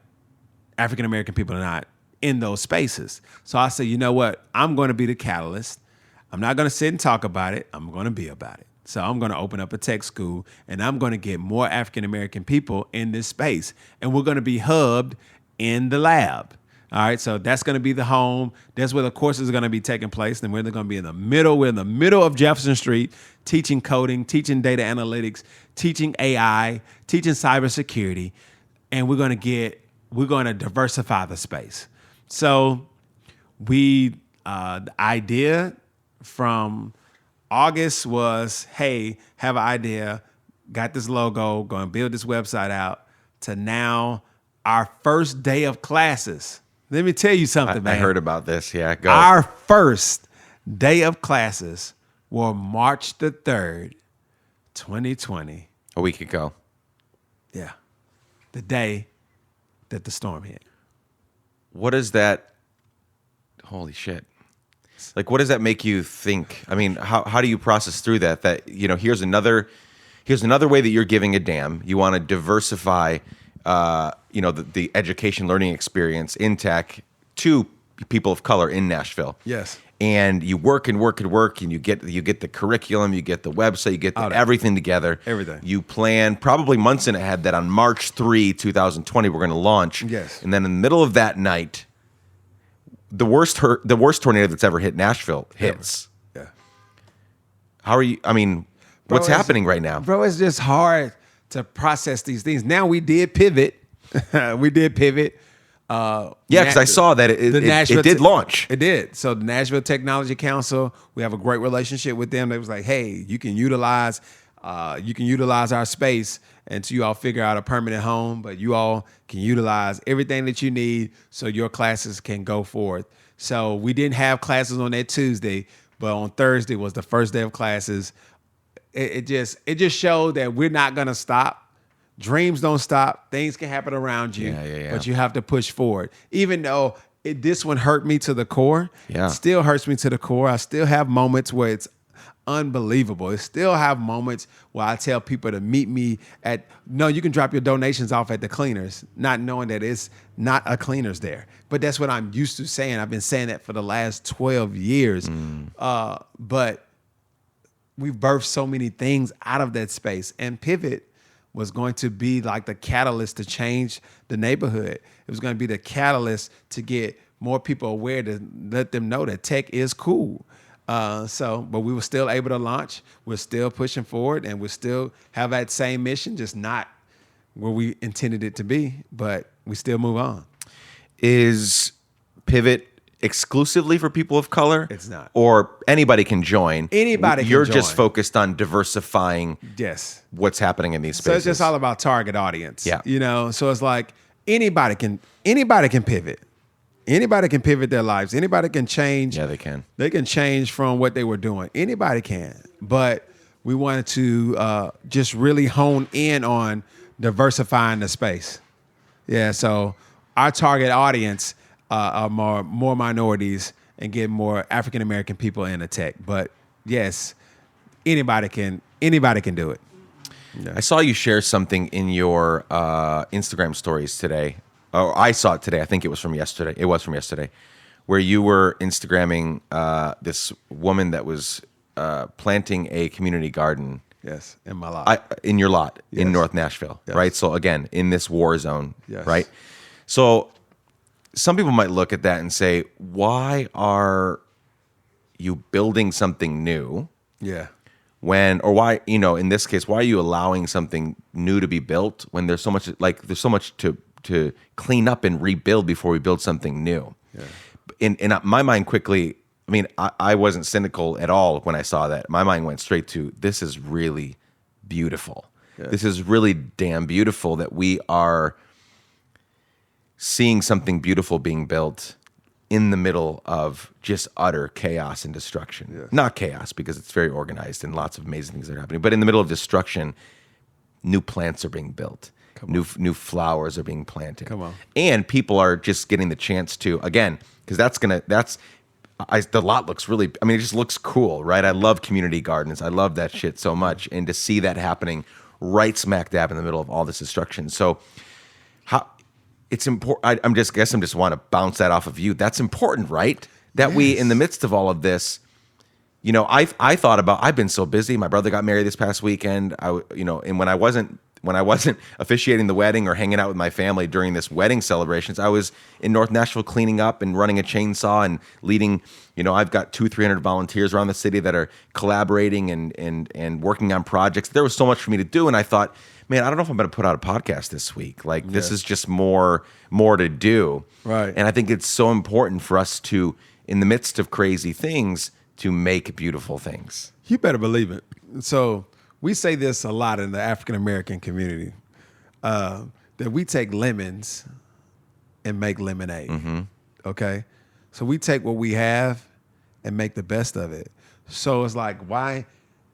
African-American people are not in those spaces. So I said, you know what? I'm going to be the catalyst. I'm not going to sit and talk about it. I'm going to be about it. So I'm going to open up a tech school, and I'm going to get more African-American people in this space. And we're going to be hubbed in the lab. All right, so that's going to be the home. That's where the courses are going to be taking place. And we're going to be in the middle. We're in the middle of Jefferson Street, teaching coding, teaching data analytics, teaching AI, teaching cybersecurity. And we're going to diversify the space. So the idea from August was, hey, have an idea, got this logo, going to build this website out, to now our first day of classes. Let me tell you something, man. I heard about this. Yeah, go. Our first day of classes were March the 3rd, 2020. A week ago. Yeah. The day that the storm hit. What is that? Holy shit. Like, what does that make you think? I mean, how do you process through that? That, here's another way that you're giving a damn. You want to diversify the education learning experience in tech to people of color in Nashville. Yes. And you work and work and work, and you get the curriculum, you get the website, you get everything together. Everything. You plan probably months in ahead that on March 3, 2020, we're going to launch. Yes. And then in the middle of that night, the worst tornado that's ever hit Nashville hits. Yeah. How are you? I mean, what's happening right now? Bro, it's just hard to process these things. Now we did pivot. Yeah, because I saw that it did launch. It did. So the Nashville Technology Council, we have a great relationship with them. They was like, hey, you can utilize our space until you all figure out a permanent home, but you all can utilize everything that you need so your classes can go forth. So we didn't have classes on that Tuesday, but on Thursday was the first day of classes. It just showed that we're not gonna stop. Dreams don't stop. Things can happen around you, but you have to push forward. Even though this one hurt me to the core, it still hurts me to the core. I still have moments where it's unbelievable. I still have moments where I tell people to meet me you can drop your donations off at the cleaners, not knowing that it's not a cleaners there. But that's what I'm used to saying. I've been saying that for the last 12 years. But we've birthed so many things out of that space. And Pivot was going to be like the catalyst to change the neighborhood. It was going to be the catalyst to get more people aware, to let them know that tech is cool. But we were still able to launch. We're still pushing forward, and we still have that same mission, just not where we intended it to be, but we still move on. Is Pivot exclusively for people of color? It's not. Or anybody can join. Anybody can You're join. just focused on diversifying Yes. what's happening in these spaces. So it's just all about target audience. Yeah. So it's like anybody can pivot. Anybody can pivot their lives. Anybody can change. Yeah, they can. They can change from what they were doing. Anybody can. But we wanted to just really hone in on diversifying the space. Yeah, so our target audience are more minorities and get more African American people into tech. But yes, anybody can do it. Yeah. I saw you share something in your Instagram stories today. Oh, I saw it today. I think it was from yesterday. It was from yesterday, where you were Instagramming this woman that was planting a community garden. Yes, in my lot. In your lot in Yes. North Nashville, Yes. right? So again, in this war zone, Yes. right? So some people might look at that and say, why are you building something new? Yeah. Why, in this case, why are you allowing something new to be built when there's so much to clean up and rebuild before we build something new? Yeah. In my mind quickly, I wasn't cynical at all when I saw that. My mind went straight to, this is really beautiful. Yeah. This is really damn beautiful that we are seeing something beautiful being built in the middle of just utter chaos and destruction. Yes. Not chaos, because it's very organized and lots of amazing things are happening, but in the middle of destruction, new plants are being built. New flowers are being planted. Come on. And people are just getting the chance to, again, because the lot looks really, it just looks cool, right? I love community gardens. I love that shit so much. And to see that happening right smack dab in the middle of all this destruction. So it's important. I just want to bounce that off of you. That's important, right? That Yes. we, in the midst of all of this, I thought about, I've been so busy. My brother got married this past weekend. And when I wasn't officiating the wedding or hanging out with my family during this wedding celebrations, I was in North Nashville cleaning up and running a chainsaw and leading. I've got 200-300 volunteers around the city that are collaborating and working on projects. There was so much for me to do, and I thought, man, I don't know if I'm going to put out a podcast this week. Like, this is just more to do. Right. And I think it's so important for us to, in the midst of crazy things, to make beautiful things. You better believe it. So we say this a lot in the African American community, that we take lemons and make lemonade. Mm-hmm. Okay? So we take what we have and make the best of it. So it's like, why?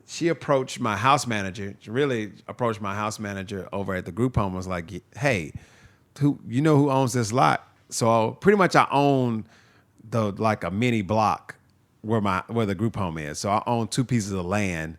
She approached my house manager. She really approached my house manager over at the group home. Was like, hey, who owns this lot? So pretty much I own a mini block where the group home is. So I own 2 pieces of land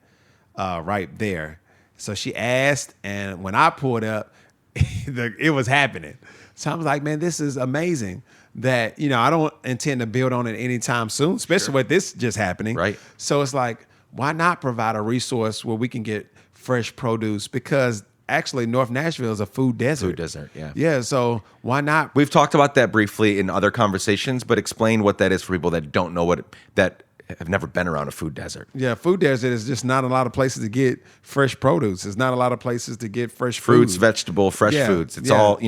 right there. So she asked, and when I pulled up, it was happening. So I was like, man, this is amazing that, I don't intend to build on it anytime soon, especially with this just happening. Right. So it's like, why not provide a resource where we can get fresh produce? Because actually North Nashville is a food desert. Food desert, yeah. Yeah, so why not? We've talked about that briefly in other conversations, but explain what that is for people that don't know that have never been around a food desert. Yeah, food desert is just not a lot of places to get fresh produce. There's not a lot of places to get fresh Fruits, food. vegetable, fresh foods. It's all,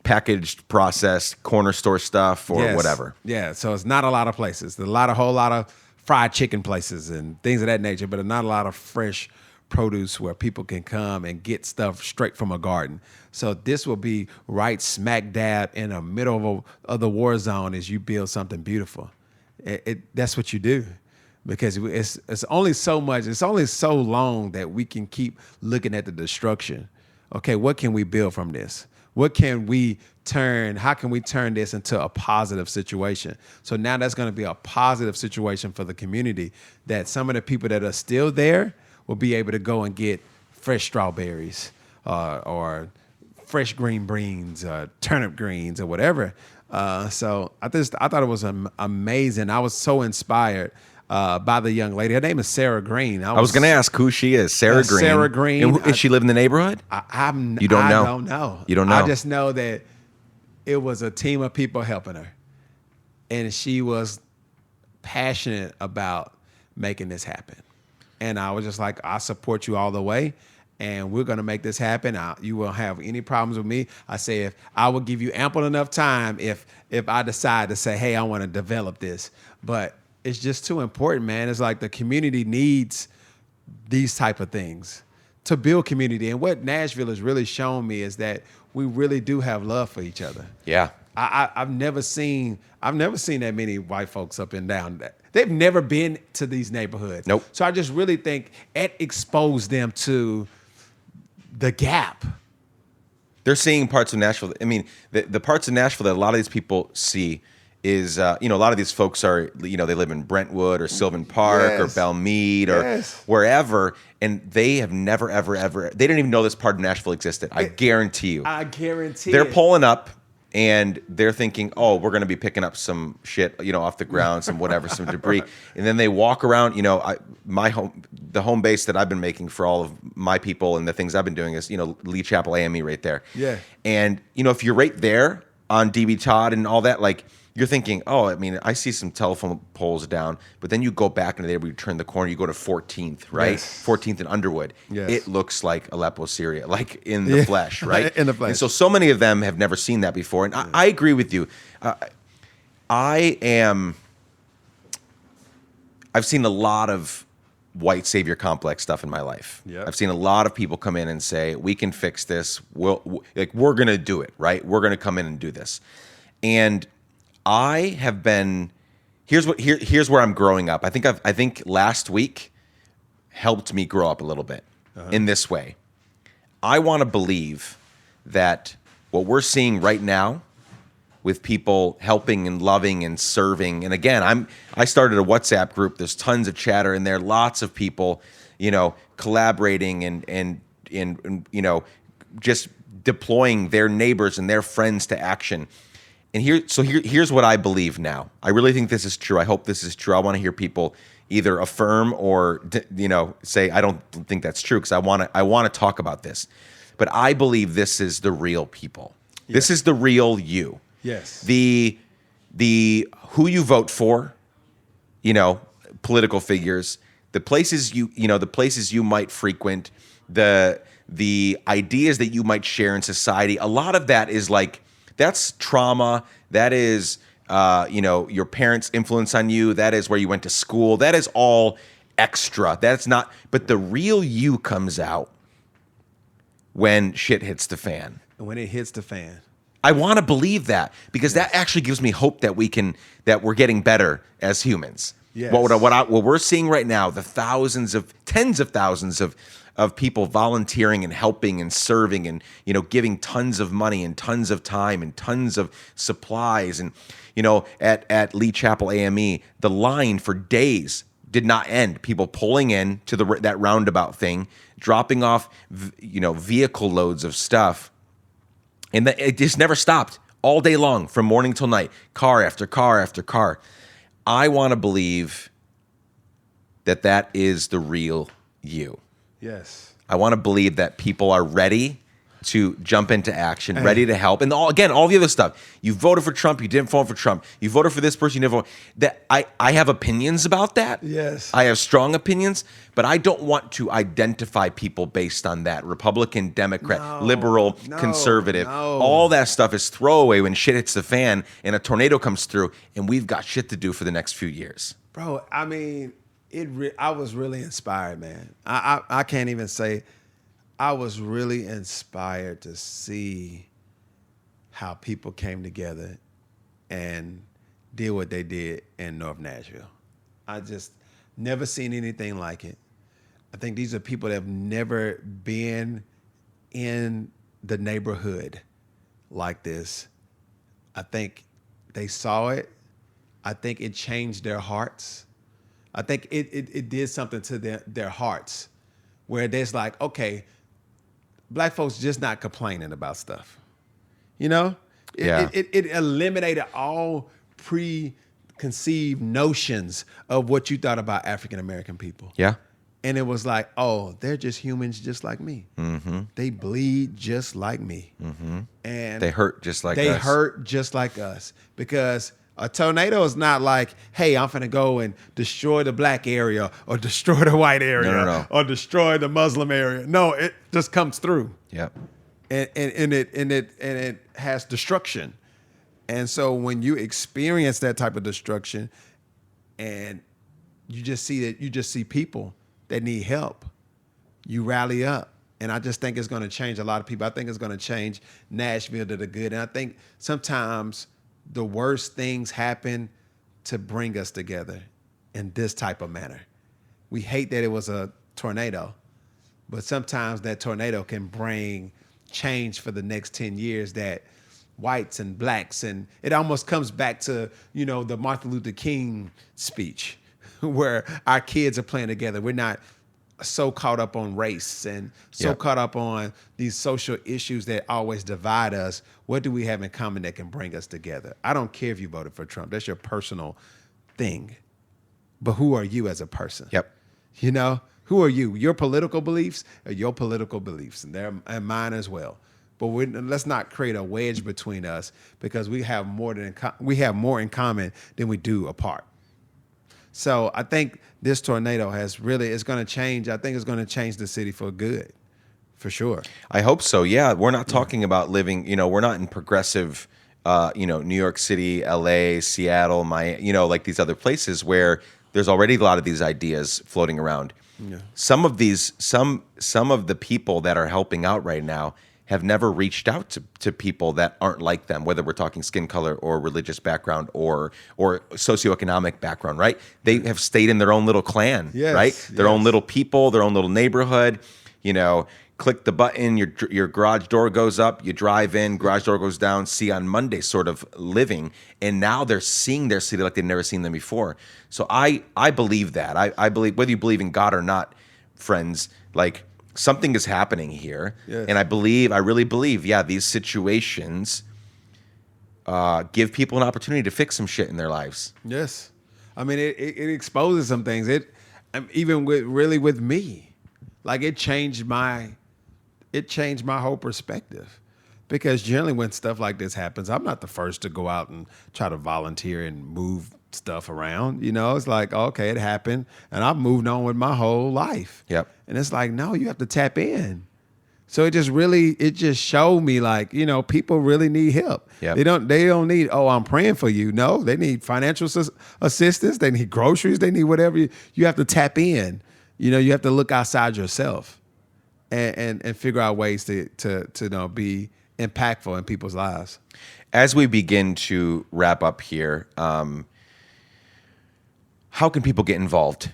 packaged, processed, corner store stuff or whatever. Yeah, so it's not a lot of places. There's a whole lot of fried chicken places and things of that nature, but not a lot of fresh produce where people can come and get stuff straight from a garden. So this will be right smack dab in the middle of the war zone as you build something beautiful. That's what you do, because it's only so much. It's only so long that we can keep looking at the destruction. Okay, what can we build from this? How can we turn this into a positive situation? So now that's going to be a positive situation for the community, that some of the people that are still there will be able to go and get fresh strawberries or fresh green beans, turnip greens or whatever. So I thought it was amazing. I was so inspired by the young lady. Her name is Sarah Green. I was going to ask who she is. Sarah Green. Sarah Green. And does she live in the neighborhood? You don't know? I don't know. You don't know? I just know that it was a team of people helping her. And she was passionate about making this happen. And I was just like, I support you all the way. And we're going to make this happen. You won't have any problems with me. I say, if I will give you ample enough time if I decide to say, hey, I want to develop this. But it's just too important, man. It's like the community needs these type of things to build community. And what Nashville has really shown me is that we really do have love for each other. Yeah. I've never seen that many white folks up and down. They've never been to these neighborhoods. Nope. So I just really think it exposed them to the gap. They're seeing parts of Nashville. I mean, the parts of Nashville that a lot of these people see is, a lot of these folks are, they live in Brentwood or Sylvan Park or Belmead or wherever, and they have never, ever, ever, they didn't even know this part of Nashville existed. I guarantee you. They're pulling up and they're thinking, oh, we're going to be picking up some shit, off the ground, some whatever, some debris. And then they walk around, the home base that I've been making for all of my people and the things I've been doing is, Lee Chapel AME right there. Yeah. And, if you're right there on DB Todd and all that, like, you're thinking, oh, I mean, I see some telephone poles down, but then you go back into there, you turn the corner, you go to 14th, right? Yes. 14th and Underwood. Yes. It looks like Aleppo, Syria, like in the flesh, right? In the flesh. And so many of them have never seen that before. And I agree with you. I've seen a lot of white savior complex stuff in my life. Yep. I've seen a lot of people come in and say, we can fix this. We're going to do it, right? We're going to come in and do this. And I have been, here's where I'm growing up. I think last week helped me grow up a little bit in this way. I want to believe that what we're seeing right now with people helping and loving and serving, and again, I started a WhatsApp group. There's tons of chatter in there, lots of people, collaborating and just deploying their neighbors and their friends to action. And here's what I believe now. I really think this is true. I hope this is true. I want to hear people either affirm or say I don't think that's true, because I want to talk about this. But I believe this is the real people. Yes. This is the real you. Yes. The who you vote for, political figures, the places you might frequent, the ideas that you might share in society. A lot of that is like, that's trauma. That is, your parents' influence on you. That is where you went to school. That is all extra. That's not, but the real you comes out when shit hits the fan. And when it hits the fan. I want to believe that, because that actually gives me hope that we're getting better as humans. Yes. What we're seeing right now, the tens of thousands of people volunteering and helping and serving and, giving tons of money and tons of time and tons of supplies. And, at Lee Chapel AME, the line for days did not end. People pulling in to that roundabout thing, dropping off, vehicle loads of stuff. And it just never stopped all day long, from morning till night, car after car after car. I want to believe that is the real you. Yes. I want to believe that people are ready to jump into action, ready to help. And all the other stuff. You voted for Trump, you didn't vote for Trump. You voted for this person, you didn't vote. That I have opinions about that. Yes. I have strong opinions, but I don't want to identify people based on that. Republican, Democrat, liberal, conservative. All that stuff is throwaway when shit hits the fan and a tornado comes through and we've got shit to do for the next few years. Bro, I mean, I was really inspired, man. I can't even say, I was really inspired to see how people came together and did what they did in North Nashville. I just never seen anything like it. I think these are people that have never been in the neighborhood like this. I think they saw it. I think it changed their hearts. I think it did something to their hearts, where there's like, okay, black folks just not complaining about stuff. It eliminated all preconceived notions of what you thought about African American people. Yeah. And it was like, oh, they're just humans just like me. Mm-hmm. They bleed just like me. Mm-hmm. And they hurt just like us. They hurt just like us. Because, A tornado is not like, hey, I'm finna go and destroy the black area or destroy the white area or destroy the Muslim area. No, it just comes through. Yep. And it has destruction. And so when you experience that type of destruction and you just see people that need help, you rally up. And I just think it's going to change a lot of people. I think it's going to change Nashville to the good. And I think sometimes the worst things happen to bring us together in this type of manner. We hate that it was a tornado, but sometimes that tornado can bring change for the next 10 years that whites and blacks, and it almost comes back to, the Martin Luther King speech where our kids are playing together. We're not so caught up on race and so caught up on these social issues that always divide us. What do we have in common that can bring us together? I don't care if you voted for Trump. That's your personal thing. But who are you as a person? Yep. Who are you? Your political beliefs are your political beliefs, and they're mine as well. But let's not create a wedge between us, because we have more in common than we do apart. So I think this tornado it's going to change. I think it's going to change the city for good, for sure. I hope so. Yeah, we're not talking about living. We're not in progressive, New York City, L.A., Seattle, like these other places where there's already a lot of these ideas floating around. Yeah. Some of the people that are helping out right now have never reached out to people that aren't like them, whether we're talking skin color or religious background or socioeconomic background, right? They have stayed in their own little clan, right? Their own little people, their own little neighborhood. Click the button, your garage door goes up, you drive in, garage door goes down, see on Monday sort of living. And now they're seeing their city like they've never seen them before. So I believe that. I believe, whether you believe in God or not, friends, like, something is happening here. Yes. And I really believe, these situations give people an opportunity to fix some shit in their lives. Yes. I mean, it exposes some things. Even with me, like it changed my whole perspective. Because generally when stuff like this happens, I'm not the first to go out and try to volunteer and move stuff around. It's like, okay, it happened, and I've moved on with my whole life. Yep. And it's like, no, you have to tap in. So it just showed me, like, people really need help. Yep. They don't need, I'm praying for you. No, they need financial assistance. They need groceries. They need whatever. You have to tap in. You have to look outside yourself and figure out ways to be impactful in people's lives. As we begin to wrap up here, how can people get involved,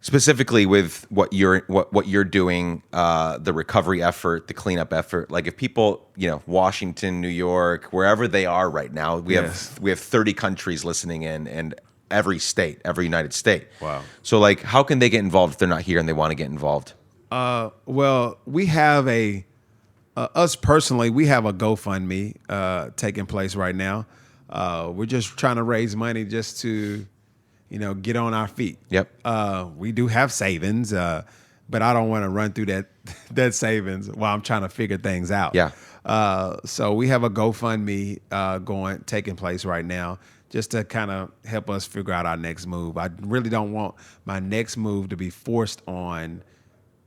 specifically with what you're doing, the recovery effort, the cleanup effort? Like, if people, Washington, New York, wherever they are right now, we have 30 countries listening in, and every United state. Wow. So, like, how can they get involved if they're not here and they want to get involved? Well, we have us personally, we have a GoFundMe taking place right now. We're just trying to raise money just to, get on our feet. Yep. We do have savings, but I don't want to run through that savings while I'm trying to figure things out. Yeah. So we have a GoFundMe taking place right now, just to kind of help us figure out our next move. I really don't want my next move to be forced on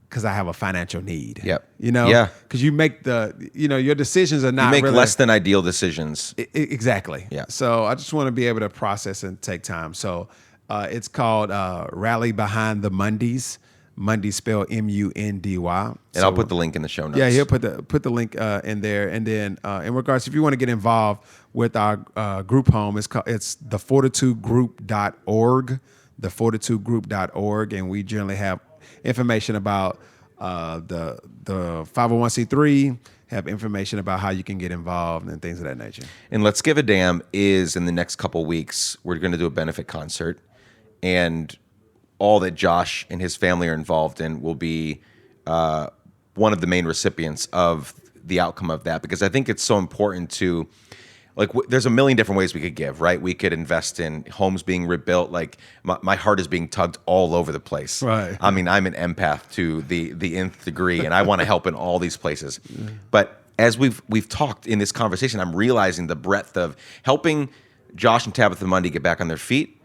because I have a financial need. Yep. Yeah. Because you make your decisions are not. You make really, less than ideal decisions. Exactly. Yeah. So I just want to be able to process and take time. So it's called Rally Behind the Mundys. Mundy spelled Mundy. And I'll put the link in the show notes. Yeah, he'll put the link in there. And then in regards, if you want to get involved with our group home, it's thefortitudegroup.org, thefortitudegroup.org, and we generally have information about the 501c3, have information about how you can get involved and things of that nature. And Let's Give a Damn is in the next couple weeks. We're going to do a benefit concert, and all that Josh and his family are involved in will be one of the main recipients of the outcome of that, because I think it's so important to, like, there's a million different ways we could give, right? We could invest in homes being rebuilt. Like, my heart is being tugged all over the place. Right. I mean, I'm an empath to the nth degree, and I want to help in all these places. But as we've talked in this conversation, I'm realizing the breadth of helping Josh and Tabitha Mundy get back on their feet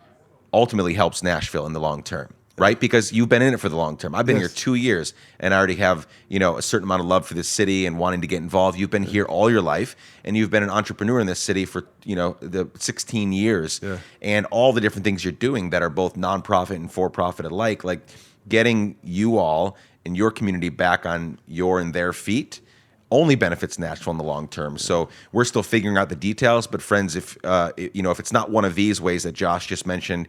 ultimately helps Nashville in the long term, right? Because you've been in it for the long term. I've been here 2 years, and I already have, a certain amount of love for this city and wanting to get involved. You've been here all your life, and you've been an entrepreneur in this city for, the 16 years, and all the different things you're doing that are both nonprofit and for-profit alike, like getting you all in your community back on your and their feet only benefits Nashville in the long term. So we're still figuring out the details, but friends, if it's not one of these ways that Josh just mentioned,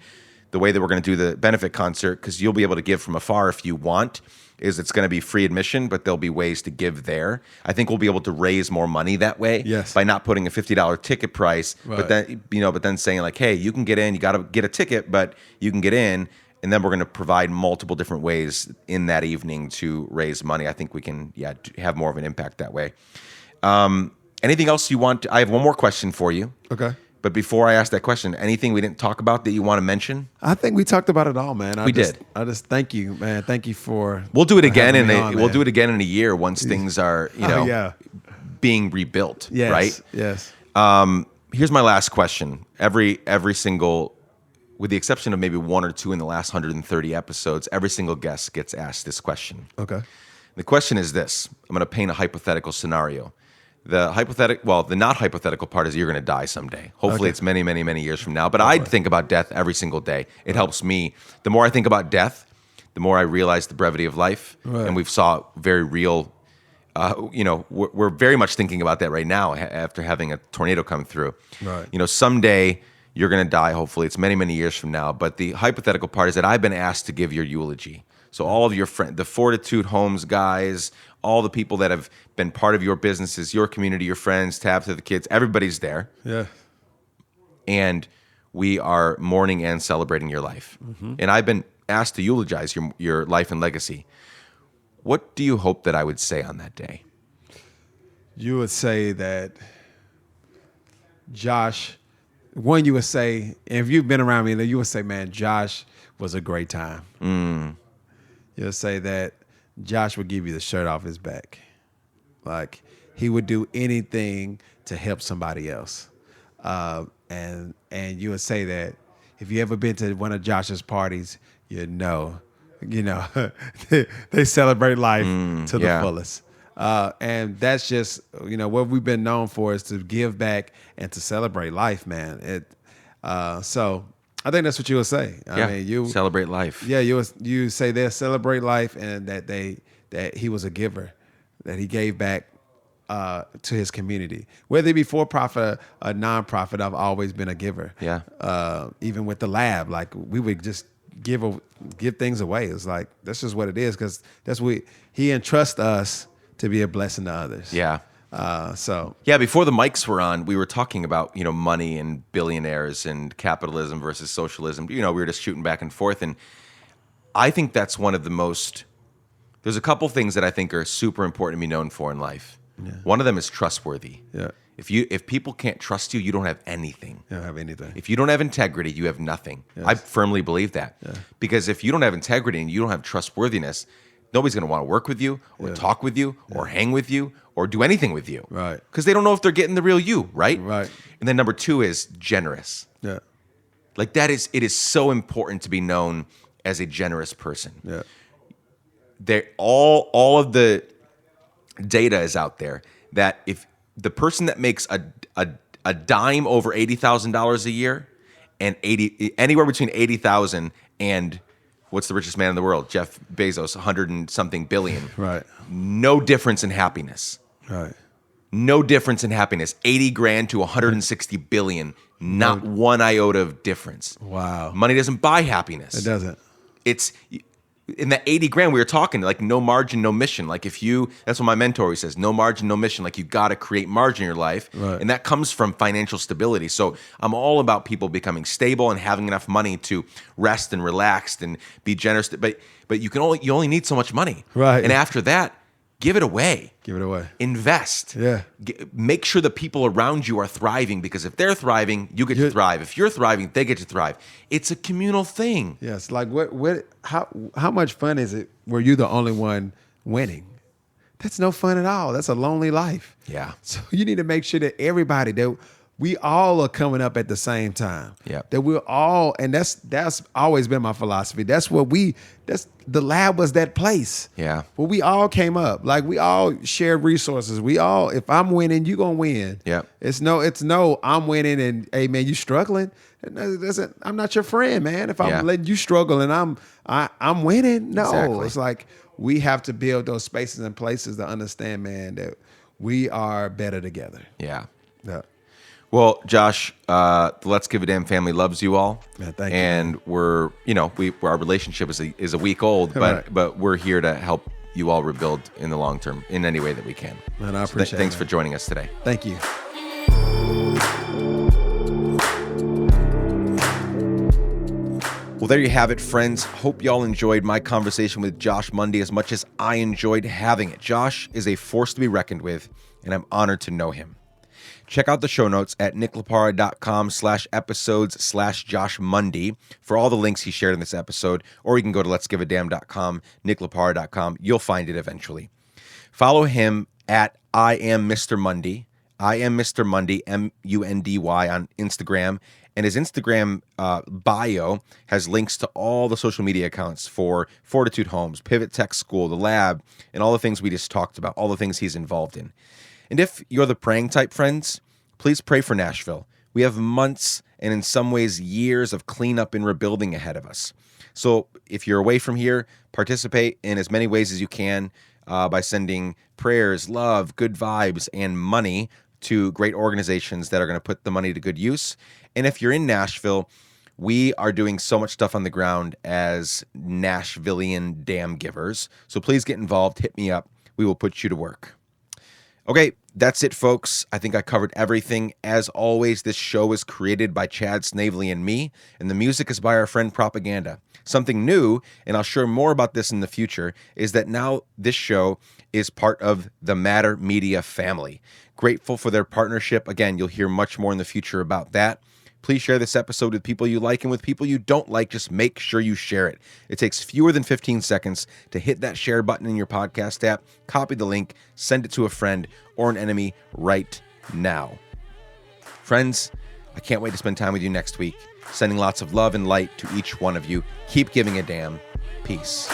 the way that we're going to do the benefit concert, because you'll be able to give from afar if you want, is it's going to be free admission, but there'll be ways to give there. I think we'll be able to raise more money that way by not putting a $50 ticket price, but then saying like, hey, you can get in, you got to get a ticket, but you can get in. And then we're going to provide multiple different ways in that evening to raise money. I think we can, have more of an impact that way. Anything else you want? I have one more question for you. Okay. But before I ask that question, anything we didn't talk about that you want to mention? I think we talked about it all, man. We did. I just thank you, man. Thank you for. We'll do it again we'll do it again in a year once things are, being rebuilt. Yes, right? Yes. Here's my last question. Every single, with the exception of maybe one or two in the last 130 episodes, every single guest gets asked this question. Okay. The question is this. I'm going to paint a hypothetical scenario. The not hypothetical part is you're going to die someday. Hopefully it's many, many, many years from now. But I think about death every single day. It helps me. The more I think about death, the more I realize the brevity of life. Right. And we've saw very real, we're very much thinking about that right now after having a tornado come through. Right. Someday you're going to die, hopefully. It's many, many years from now. But the hypothetical part is that I've been asked to give your eulogy. So all of your friends, the Fortitude Homes guys, all the people that have been part of your businesses, your community, your friends, Tabitha, the kids, everybody's there. Yeah. And we are mourning and celebrating your life. Mm-hmm. And I've been asked to eulogize your life and legacy. What do you hope that I would say on that day? You would say that Josh... One, you would say, if you've been around me, you would say, man, Josh was a great time. You would say that Josh would give you the shirt off his back. Like, he would do anything to help somebody else. And you would say that if you ever been to one of Josh's parties, they celebrate life to the fullest. And that's just, what we've been known for is to give back and to celebrate life, man. So I think that's what you would say. I mean, you celebrate life. Yeah, you say they celebrate life, and that he was a giver, that he gave back to his community. Whether it be for profit or non-profit, I've always been a giver. Yeah. Even with the lab, like we would just give things away. It's like that's just what it is, because he entrusts us to be a blessing to others. Yeah. Before the mics were on, we were talking about, money and billionaires and capitalism versus socialism. We were just shooting back and forth. And I think that's one of the most, there's a couple things that I think are super important to be known for in life. Yeah. One of them is trustworthy. Yeah. If people can't trust you, you don't have anything. You don't have anything. If you don't have integrity, you have nothing. Yes. I firmly believe that. Yeah. Because if you don't have integrity and you don't have trustworthiness, nobody's going to want to work with you or talk with you or hang with you or do anything with you. Right. Because they don't know if they're getting the real you, right? Right. And then number two is generous. Yeah. Like it is so important to be known as a generous person. Yeah. All of the data is out there that if the person that makes a dime over $80,000 a year and anywhere between 80,000 and what's the richest man in the world? Jeff Bezos, 100 and something billion. Right. No difference in happiness. Right. No difference in happiness. 80 grand to 160 billion. Not one iota of difference. Wow. Money doesn't buy happiness. It doesn't. It's in that 80 grand we were talking, like no margin, no mission. Like that's what my mentor always says, no margin, no mission. Like you got to create margin in your life. Right. And that comes from financial stability. So I'm all about people becoming stable and having enough money to rest and relax and be generous. But you only need so much money. Right. And after that, give it away. Give it away. Invest. Yeah. Make sure the people around you are thriving, because if they're thriving, you get to thrive. If you're thriving, they get to thrive. It's a communal thing. Yes. Like how much fun is it where you're the only one winning? That's no fun at all. That's a lonely life. Yeah. So you need to make sure that everybody, we all are coming up at the same time. Yep. That we're all, and that's always been my philosophy. That's the lab was that place. Yeah. Where we all came up. Like we all shared resources. We all, if I'm winning, you gonna win. Yep. It's no, I'm winning and hey man, you struggling. I'm not your friend, man. If I'm letting you struggle and I'm winning, no. Exactly. It's like we have to build those spaces and places to understand, man, that we are better together. Yeah. Yeah. Well, Josh, the Let's Give a Damn family loves you all. Man, thank you. And we're, our relationship is a week old, but we're here to help you all rebuild in the long term in any way that we can. Man, I appreciate it. Thanks for joining us today. Thank you. Well, there you have it, friends. Hope y'all enjoyed my conversation with Josh Mundy as much as I enjoyed having it. Josh is a force to be reckoned with, and I'm honored to know him. Check out the show notes at nicklapara.com/episodes/Josh Mundy for all the links he shared in this episode, or you can go to letsgiveadamn.com, nicklapara.com. You'll find it eventually. Follow him at I am Mr. Mundy. I am Mr. Mundy, Mundy on Instagram. And his Instagram bio has links to all the social media accounts for Fortitude Homes, Pivot Tech School, the lab, and all the things we just talked about, all the things he's involved in. And if you're the praying type, friends, please pray for Nashville. We have months and in some ways years of cleanup and rebuilding ahead of us. So if you're away from here, participate in as many ways as you can by sending prayers, love, good vibes, and money to great organizations that are going to put the money to good use. And if you're in Nashville, we are doing so much stuff on the ground as Nashvilleian dam givers. So please get involved. Hit me up. We will put you to work. Okay, that's it, folks. I think I covered everything. As always, this show is created by Chad Snavely and me, and the music is by our friend Propaganda. Something new, and I'll share more about this in the future, is that now this show is part of the Matter Media family. Grateful for their partnership. Again, you'll hear much more in the future about that. Please share this episode with people you like, and with people you don't like, just make sure you share it. It takes fewer than 15 seconds to hit that share button in your podcast app, copy the link, send it to a friend or an enemy right now. Friends, I can't wait to spend time with you next week. Sending lots of love and light to each one of you. Keep giving a damn. Peace.